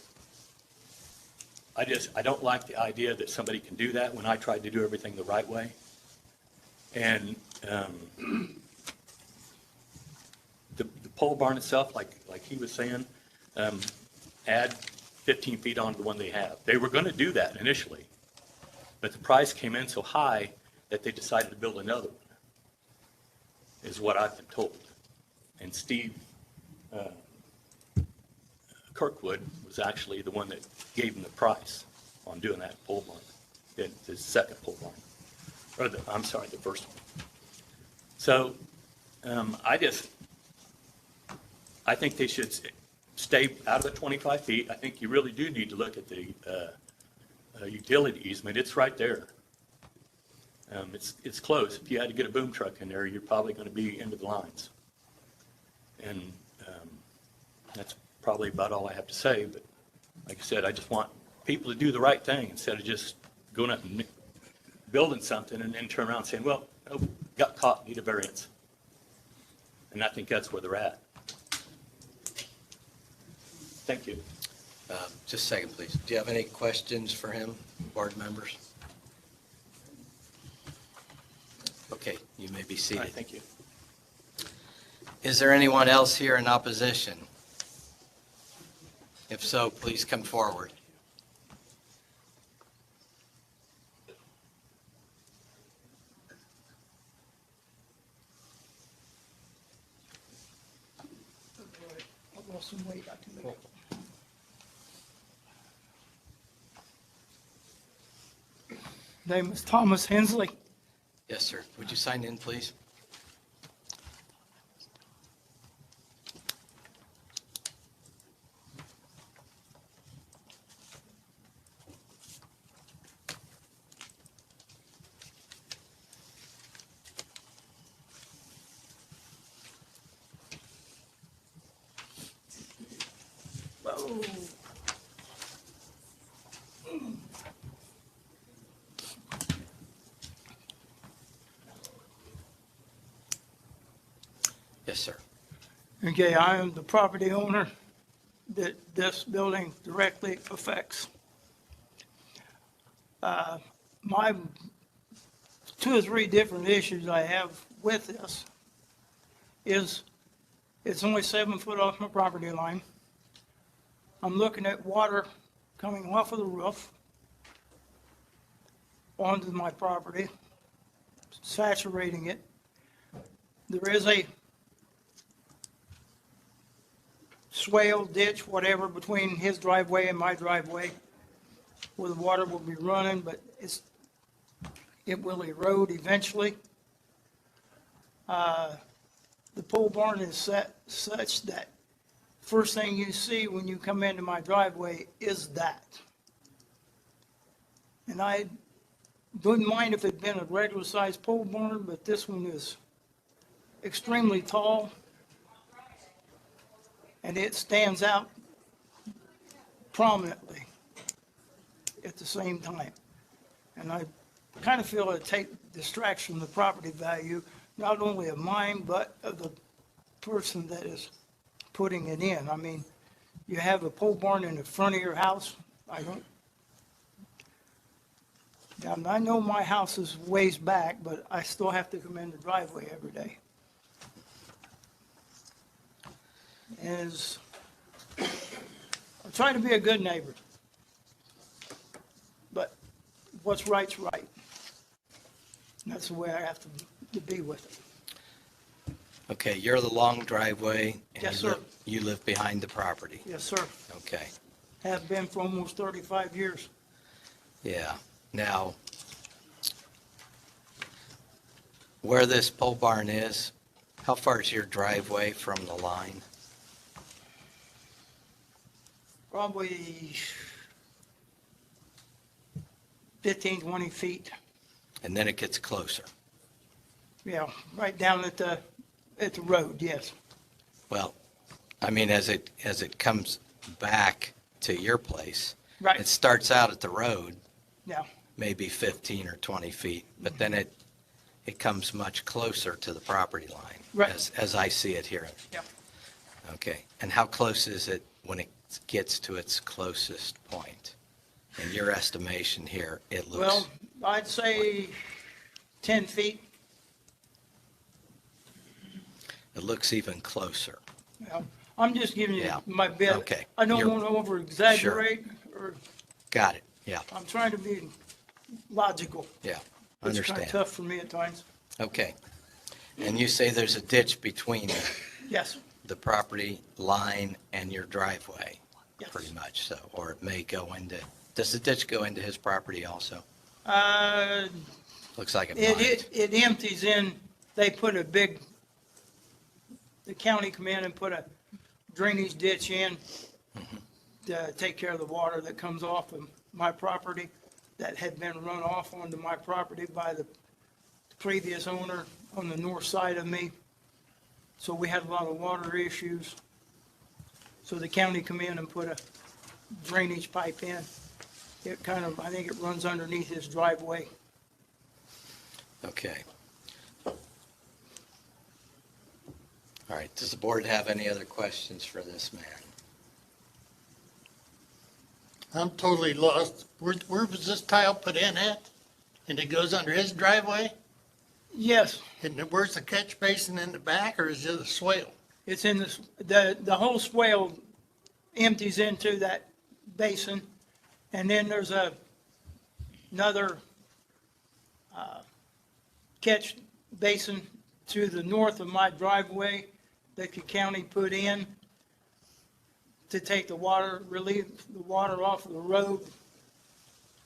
I: I don't like the idea that somebody can do that when I tried to do everything the right way. And the pole barn itself, like he was saying, add 15 feet onto the one they have. They were going to do that initially, but the price came in so high that they decided to build another one, is what I've been told. And Steve Kirkwood was actually the one that gave him the price on doing that pole barn, the second pole barn, or the first one. So I think they should stay out of the 25 feet. I think you really do need to look at the utility easement. It's right there. It's close. If you had to get a boom truck in there, you're probably going to be into the lines. And that's probably about all I have to say. But like I said, I just want people to do the right thing instead of just going up and building something and then turn around saying, well, oh, got caught, need a variance. And I think that's where they're at. Thank you.
A: Just a second, please. Do you have any questions for him, board members? Okay, you may be
I: All
A: seated.
I: right, thank you.
A: Is there anyone else here in opposition? If so, please come forward.
H: I've lost some weight. I can make it. Name is Thomas Hensley.
A: Yes, sir. Would you sign in, please? Yes, sir.
H: Okay, I am the property owner that this building directly affects. My 2 or 3 different issues I have with this is it's only 7 foot off my property line. I'm looking at water coming off of the roof onto my property, saturating it. there is a swale, ditch, whatever, between his driveway and my driveway where the water will be running, but it will erode eventually. The pole barn is set such that first thing you see when you come into my driveway is that. And I wouldn't mind if it'd been a regular sized pole barn, but this one is extremely tall. And it stands out prominently at the same time. And I kind of feel it take distraction from the property value, not only of mine, but of the person that is putting it in. I mean, you have a pole barn in the front of your house. Now, I know my house is ways back, but I still have to come in the driveway every day. I try to be a good neighbor, but what's right's right. And that's the way I have to be with it.
A: Okay, you're the long driveway. And
H: Yes,
A: you
H: sir.
A: You live behind the property.
H: Yes, sir.
A: Okay,
H: Have been for almost 35 years.
A: yeah. Now, where this pole barn is, how far is your driveway from the line?
H: Probably 15, 20 feet.
A: And then it gets closer.
H: Yeah, right down at the road, yes.
A: Well, I mean, as it comes back to your place,
H: Right.
A: it starts out at the road,
H: Yeah,
A: maybe 15 or 20 feet, but then it comes much closer to the property line.
H: Right.
A: As I see it here.
H: yeah.
A: Okay, and how close is it when it gets to its closest point? In your estimation here, it looks.
H: Well, I'd say 10 feet.
A: It looks even closer.
H: Yeah. I'm just giving you
A: Yeah.
H: my bit.
A: Okay.
H: I don't
A: You're-
H: want to over-exaggerate, or
A: Got it, yeah,
H: I'm trying to be logical.
A: yeah,
H: It's kind
A: understand.
H: of tough for me at times.
A: Okay. And you say there's a ditch between
H: Yes,
A: the property line and your driveway,
H: yes.
A: pretty much so, or it may go into, does the ditch go into his property also? Looks like it might.
H: It empties in, they put the county come in and put a drainage ditch in to take care of the water that comes off of my property that had been run off onto my property by the previous owner on the north side of me. So we had a lot of water issues. So the county come in and put a drainage pipe in. It kind of, I think it runs underneath his driveway.
A: Okay. All right, does the board have any other questions for this man?
B: I'm totally lost. Where was this tile put in at? And it goes under his driveway?
H: Yes,
B: And where's the catch basin in the back, or is it a swale?
H: it's in the whole swale empties into that basin. And then there's another catch basin to the north of my driveway that the county put in to take the water, relieve the water off of the road.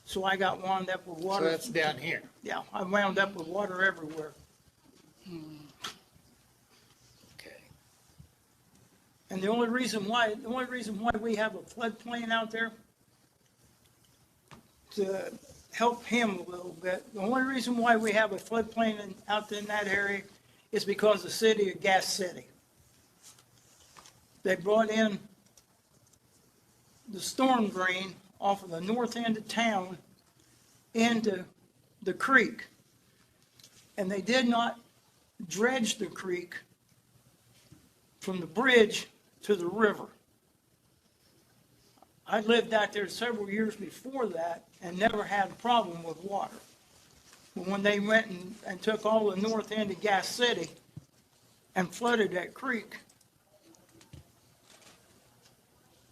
H: So I got wound up with
B: So
H: water.
B: that's down here.
H: Yeah, I wound up with water everywhere.
A: Okay.
H: And the only reason why we have a floodplain out there, to help him a little bit, the only reason why we have a floodplain out in that area is because the city of Gas City. They brought in the storm drain off of the north end of town into the creek. And they did not dredge the creek from the bridge to the river. I lived out there several years before that and never had a problem with water. But when they went and took all the north end of Gas City and flooded that creek,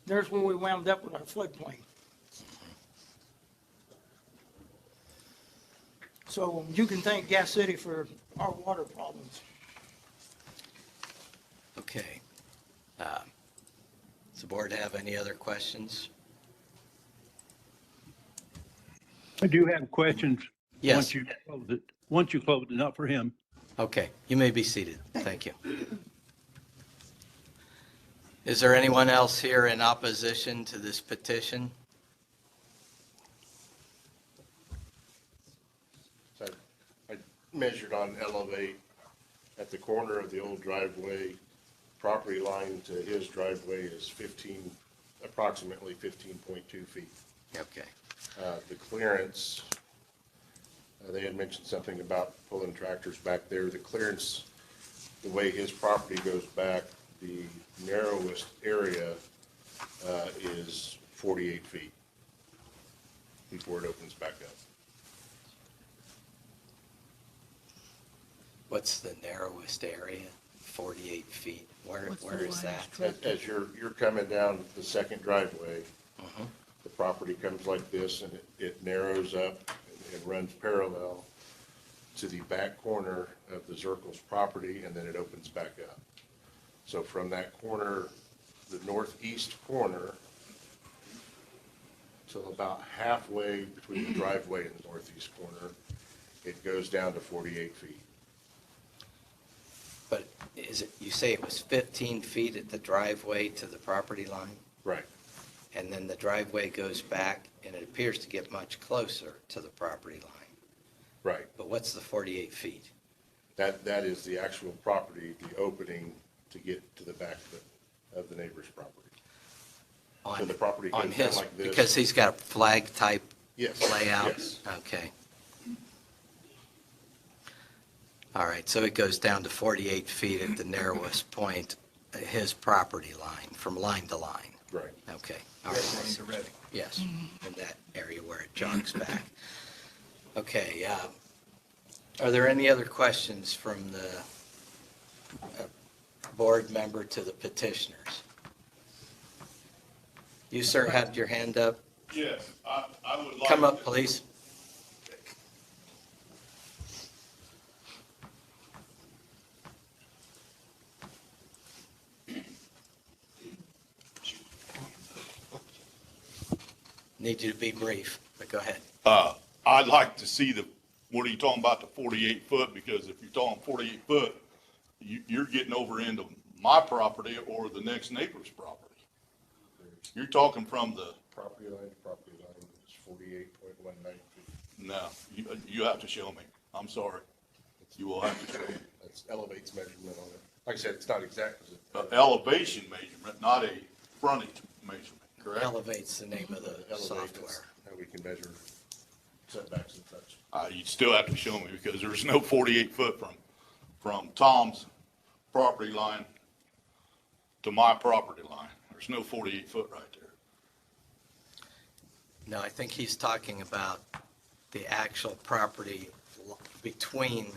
H: there's where we wound up with our floodplain. So you can thank Gas City for our water problems.
A: Okay. Does the board have any other questions?
G: I do have questions.
A: Yes.
G: Once you close it, not for him.
A: Okay, you may be seated. Thank you. Is there anyone else here in opposition to this petition?
D: So I measured on Elevate at the corner of the old driveway, property line to his driveway is approximately 15.2 feet.
A: Okay.
D: The clearance, they had mentioned something about pulling tractors back there. The clearance, the way his property goes back, the narrowest area is 48 feet before it opens back up.
A: What's the narrowest area? 48 feet. Where
C: What's the
A: is that?
C: widest?
D: As you're coming down the second driveway,
A: Mhm.
D: the property comes like this and it narrows up and runs parallel to the back corner of the Zirkles property, and then it opens back up. So from that corner, the northeast corner, till about halfway between the driveway and the northeast corner, it goes down to 48 feet.
A: But is it, you say it was 15 feet at the driveway to the property line?
D: Right.
A: And then the driveway goes back, and it appears to get much closer to the property line.
D: Right.
A: But what's the 48 feet?
D: That is the actual property, the opening to get to the back of the neighbor's property. So the property
A: On
D: goes down
A: his,
D: like this.
A: because he's got a flag type
D: Yes.
A: layout?
D: Yes.
A: Okay. All right, so it goes down to 48 feet at the narrowest point, his property line, from line to line.
D: Right.
A: Okay. All right. Yes, in that area where it jogs back. Okay, are there any other questions from the board member to the petitioners? You, sir, had your hand up.
M: Yes, I would like.
A: Come up, please. Need you to be brief, but go ahead.
M: I'd like to see what are you talking about, the 48 foot? Because if you're talking 48 foot, you're getting over into my property or the next neighbor's property. You're talking from the,
D: Property line to property line is 48.19 feet.
M: no, you have to show me. I'm sorry. You will have to show me.
D: That's Elevate's measurement on it. Like I said, it's not exact. 'Cause
M: Elevation measurement, not a frontage measurement, correct?
A: Elevate's the name of the
D: Elevate,
A: software.
D: that's how we can measure setbacks and such.
M: You'd still have to show me because there's no 48 foot from Tom's property line to my property line. There's no 48 foot right there.
A: No, I think he's talking about the actual property between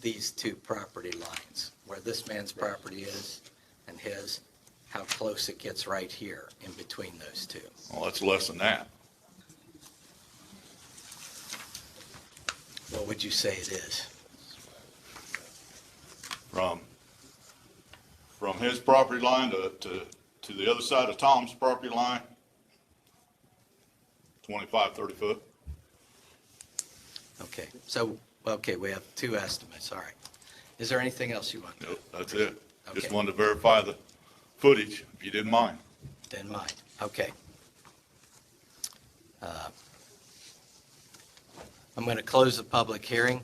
A: these two property lines, where this man's property is and his, how close it gets right here in between those two.
M: Well, that's less than that.
A: What would you say it is?
M: From his property line to the other side of Tom's property line, 25, 30 foot.
A: Okay, so, okay, we have two estimates, all right. Is there anything else you want?
M: Nope, that's it. Just
A: Okay.
M: wanted to verify the footage, if you didn't mind.
A: Didn't mind, okay. I'm going to close the public hearing,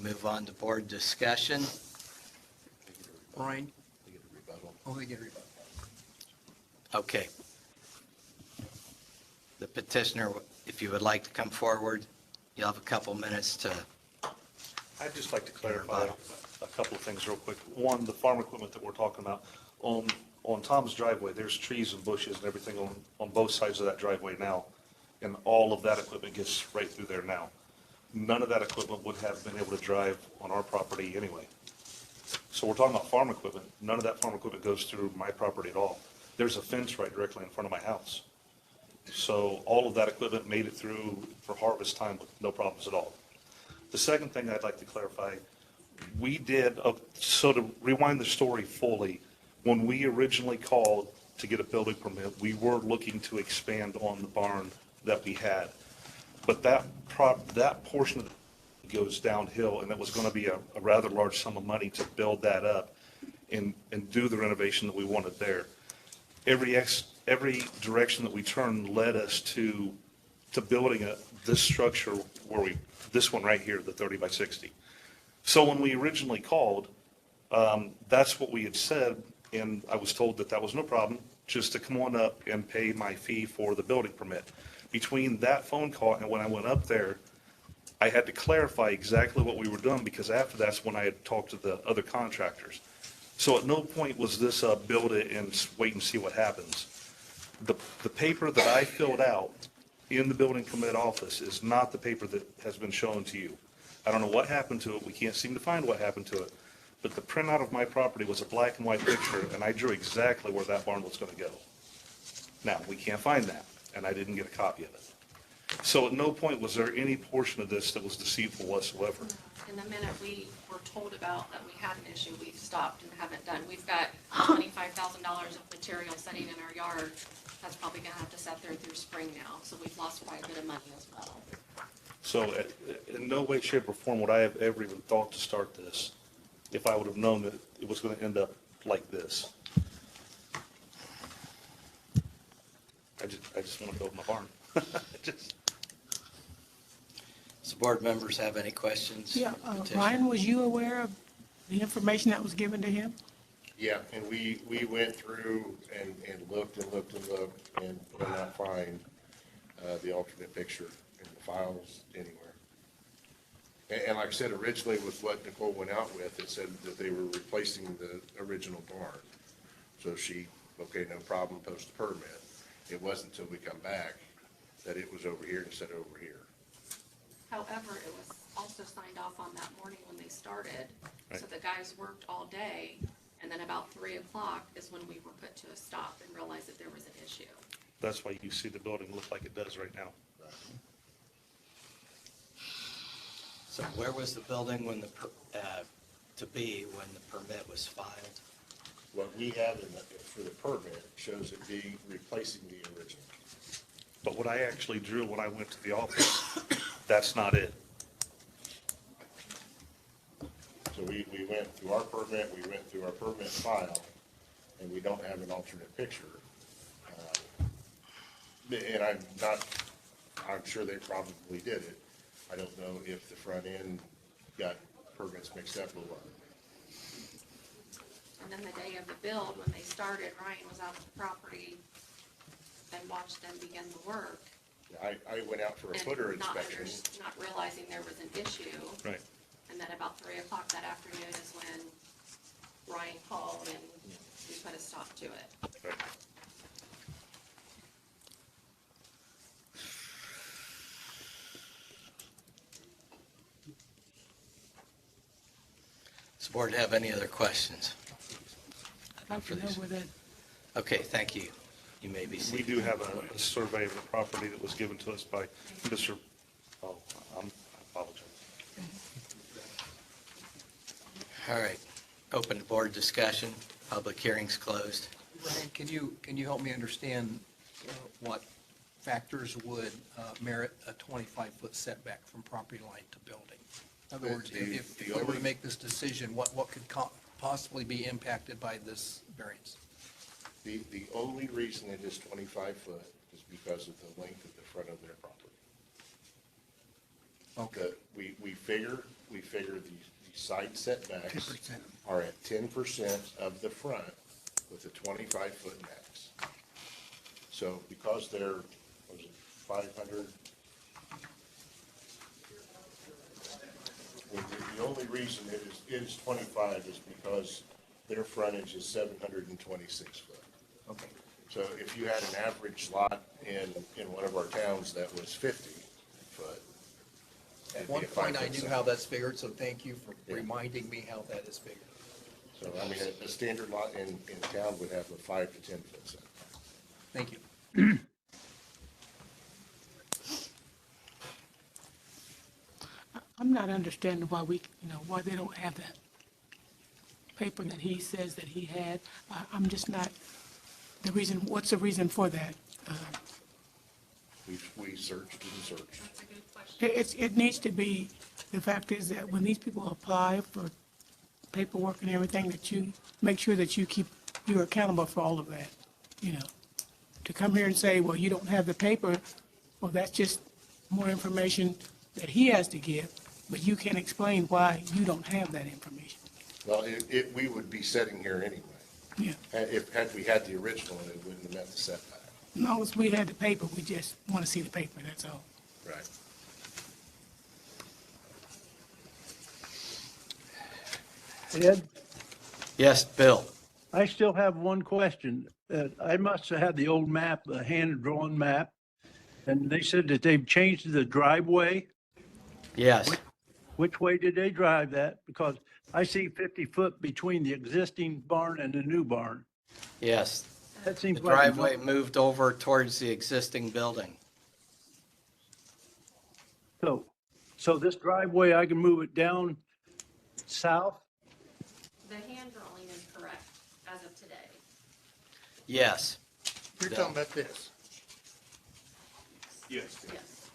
A: move on to board discussion.
F: Brian?
D: They get a rebuttal.
F: Oh, they get a rebuttal.
A: Okay. The petitioner, if you would like to come forward, you'll have a couple minutes to,
I: I'd just like to clarify a couple of things real quick. One, the farm equipment that we're talking about, on Tom's driveway, there's trees and bushes and everything on both sides of that driveway now. And all of that equipment gets right through there now. None of that equipment would have been able to drive on our property anyway. So we're talking about farm equipment. None of that farm equipment goes through my property at all. There's a fence right directly in front of my house. So all of that equipment made it through for harvest time with no problems at all. The second thing I'd like to clarify, so to rewind the story fully, When we originally called to get a building permit, we were looking to expand on the barn that we had. But that portion of it goes downhill, and it was going to be a rather large sum of money to build that up and do the renovation that we wanted there. Every direction that we turned led us to building this structure this one right here, the 30 by 60. So when we originally called, that's what we had said, and I was told that that was no problem, just to come on up and pay my fee for the building permit. Between that phone call and when I went up there, I had to clarify exactly what we were doing, because after that's when I had talked to the other contractors. So at no point was this build it and wait and see what happens. The paper that I filled out in the building permit office is not the paper that has been shown to you. I don't know what happened to it. We can't seem to find what happened to it. But the printout of my property was a black and white picture, and I drew exactly where that barn was going to go. Now, we can't find that, and I didn't get a copy of it. So at no point was there any portion of this that was deceitful whatsoever.
J: And the minute we were told about that we had an issue, we've stopped and haven't done. We've got $25,000 of material sitting in our yard. That's probably gonna have to sit there through spring now, so we've lost quite a bit of money as well.
I: So in no way, shape, or form would I have ever even thought to start this if I would have known that it was going to end up like this. I just want to build my barn. Just-
A: Does the board members have any questions?
C: Yeah,
A: for the petitioner?
C: Ryan, was you aware of the information that was given to him?
D: Yeah, and we went through and looked and could not find the alternate picture in the files anywhere. And like I said, originally with what Nicole went out with, it said that they were replacing the original barn. So she, okay, no problem, post a permit. It wasn't until we come back that it was over here instead of over here.
J: However, it was also signed off on that morning when they started. So
I: Right.
J: the guys worked all day, and then about 3 o'clock is when we were put to a stop and realized that there was an issue.
I: That's why you see the building look like it does right now.
A: So where was the building when when the permit was filed?
D: What we have for the permit shows it being replacing the original.
I: But what I actually drew when I went to the office, that's not it.
D: So we went through our permit, we went through our permit file, and we don't have an alternate picture. And I'm sure they probably did it. I don't know if the front end got permits mixed up or what.
J: And then the day of the build, when they started, Ryan was out at the property and watched them begin the work.
D: I went out for a
J: and
D: footer
J: not
D: inspection.
J: Not realizing there was an issue.
I: Right.
J: And then about 3 o'clock that afternoon is when Ryan called and we put a stop to it.
I: Right.
A: Does the board have any other questions?
C: I'd like to know where that,
A: Okay, thank you. You may be
I: We
A: seated.
I: do have a survey of the property that was given to us by Mr., I apologize.
A: All right, open to board discussion. Public hearing's closed.
F: Ryan, can you help me understand what factors would merit a 25-foot setback from property line to building? In other words, if we were to make this decision, what could possibly be impacted by this variance?
D: The only reason it is 25 foot is because of the length of the front of their property.
F: Okay.
D: We figure the side setbacks
C: 10%.
D: are at 10% of the front with a 25-foot max. So because they're, what was it, 500? The only reason it is 25 is because their frontage is 726 foot.
F: Okay.
D: So if you had an average lot in one of our towns that was 50 foot.
F: At one point, I knew how that's figured, so thank you for reminding me how that is figured.
D: So, I mean, a standard lot in town would have a 5 to 10 foot setback.
F: Thank you.
C: I'm not understanding why why they don't have that paper that he says that he had. I'm just not, what's the reason for that?
D: We searched and searched.
J: That's a good question.
C: It needs to be, the fact is that when these people apply for paperwork and everything, that you make sure that you're accountable for all of that, you know. To come here and say, well, you don't have the paper, well, that's just more information that he has to give, but you can't explain why you don't have that information.
D: Well, we would be sitting here anyway.
C: Yeah.
D: Had we had the original, it wouldn't have met the setback.
C: No, as we had the paper, we just want to see the paper, that's all.
D: Right.
G: Ed,
A: Yes, Bill?
G: I still have one question. I must have had the old map, a hand-drawn map, and they said that they've changed the driveway.
A: Yes.
G: Which way did they drive that? Because I see 50 foot between the existing barn and the new barn.
A: Yes.
G: That seems
A: The
G: like.
A: driveway moved over towards the existing building.
G: So this driveway, I can move it down south?
J: The hand drawing is correct as of today.
A: Yes.
H: You're talking about this.
I: Yes.
J: Yes.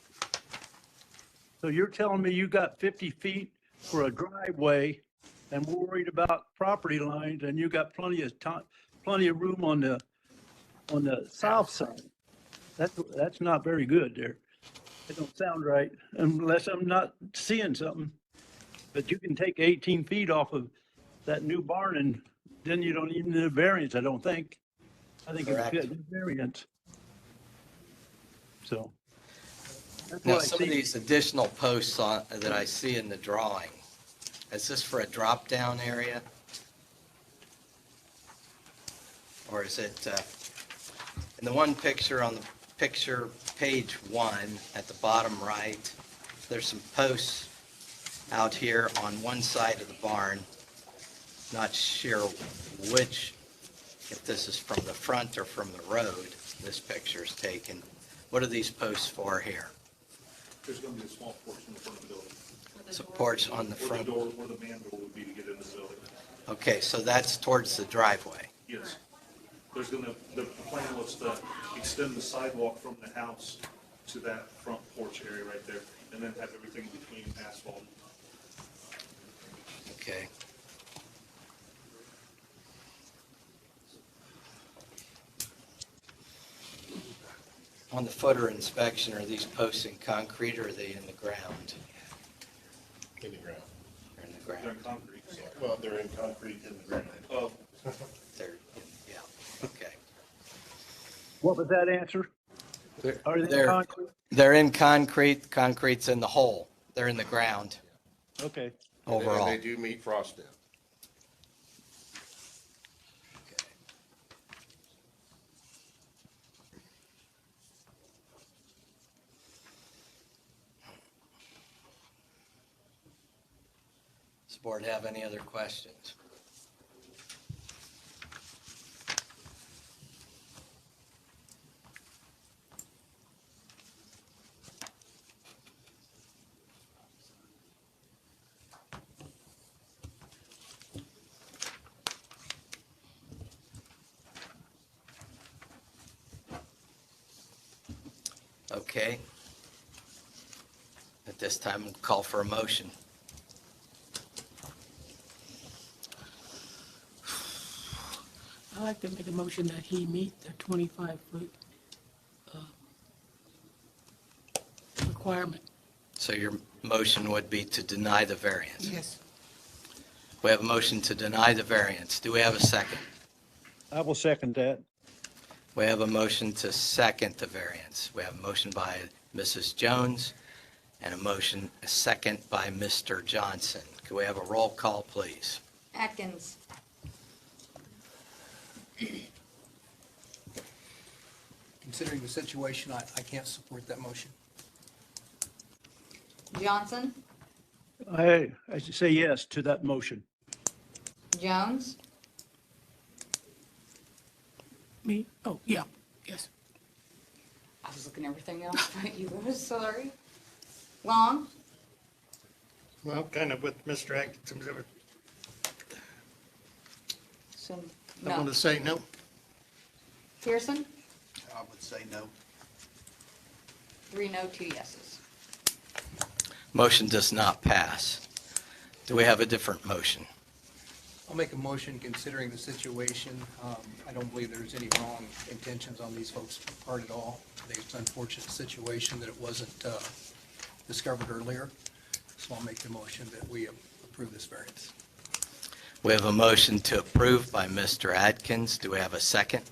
G: So you're telling me you got 50 feet for a driveway and we're worried about property lines and you got plenty of time, plenty of room on the south side? That's not very good there. It don't sound right unless I'm not seeing something. But you can take 18 feet off of that new barn and then you don't even need a variance, I don't think. I think it's
A: Correct.
G: good, variance. So. That's
A: Now,
G: what I
A: some of
G: see.
A: these additional posts that I see in the drawing, is this for a drop-down area? Or is it, in the one picture on the picture, page 1, at the bottom right, there's some posts out here on one side of the barn. Not sure which, if this is from the front or from the road, this picture is taken. What are these posts for here?
I: There's going to be a small portion in front of the building,
A: Supports on the
I: where the
A: front?
I: door, where the man door would be to get into the building.
A: Okay, so that's towards the driveway.
I: Yes. There's going to, the plan was to extend the sidewalk from the house to that front porch area right there, and then have everything between asphalt.
A: Okay. On the footer inspection, are these posts in concrete or are they in the ground?
D: In the ground.
A: They're in the
I: They're in
A: ground.
I: concrete.
D: Well, they're in concrete in the ground.
I: Oh,
A: Yeah, okay.
G: What was that answer? Are they
A: They're-
G: concrete?
A: They're in concrete, concrete's in the hole. They're in the ground
G: Okay.
A: overall.
D: And they do meet frost depth.
A: Okay. Does the board have any other questions? Okay. At this time, we'll call for a motion.
C: I'd like to make a motion that he meet the 25-foot requirement.
A: So your motion would be to deny the variance.
C: Yes.
A: We have a motion to deny the variance. Do we have a second?
G: I will second that.
A: We have a motion to second the variance. We have a motion by Mrs. Jones and a second by Mr. Johnson. Could we have a roll call, please?
E: Atkins.
F: Considering the situation, I can't support that motion.
E: Johnson.
G: I say yes to that motion.
E: Jones.
C: Me? Oh, yeah, yes.
E: I was looking at everything else, but you were, sorry. Long.
H: Well, kind of with Mr. Atkinson,
E: So,
B: I'm
E: no.
B: going to say no.
E: Pearson?
B: I would say no.
E: 3 no, 2 yeses.
A: Motion does not pass. Do we have a different motion?
F: I'll make a motion considering the situation. I don't believe there's any wrong intentions on these folks' part at all. I think it's an unfortunate situation that it wasn't discovered earlier. So I'll make the motion that we approve this variance.
A: We have a motion to approve by Mr. Atkins. Do we have a second?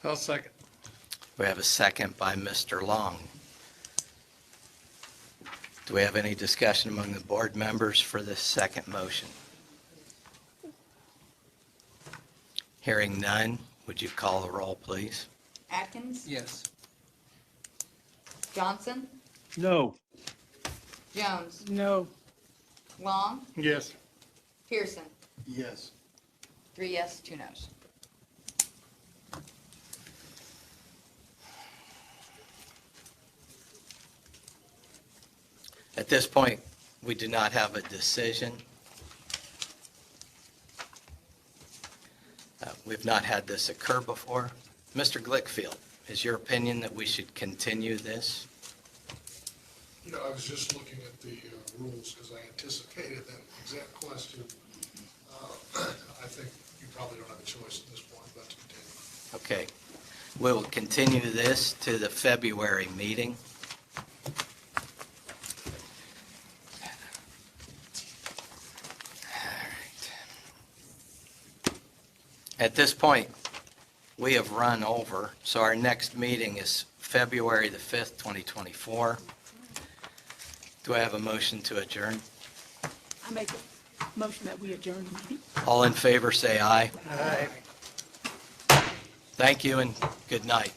B: I'll second.
A: We have a second by Mr. Long. Do we have any discussion among the board members for this second motion? Hearing none, would you call the roll, please?
E: Atkins?
F: Yes.
E: Johnson?
G: No.
E: Jones?
C: No,
E: Long?
B: Yes.
E: Pearson?
B: Yes.
E: 3 yes, 2 no's.
A: At this point, we do not have a decision. We've not had this occur before. Mr. Glickfield, is your opinion that we should continue this?
K: You know, I was just looking at the rules because I anticipated that exact question. I think you probably don't have a choice at this point but to continue.
A: Okay. We will continue this to the February meeting. At this point, we have run over, so our next meeting is February the 5th, 2024. Do I have a motion to adjourn?
C: I make a motion that we adjourn the meeting.
A: All in favor, say aye. Aye. Thank you and good night.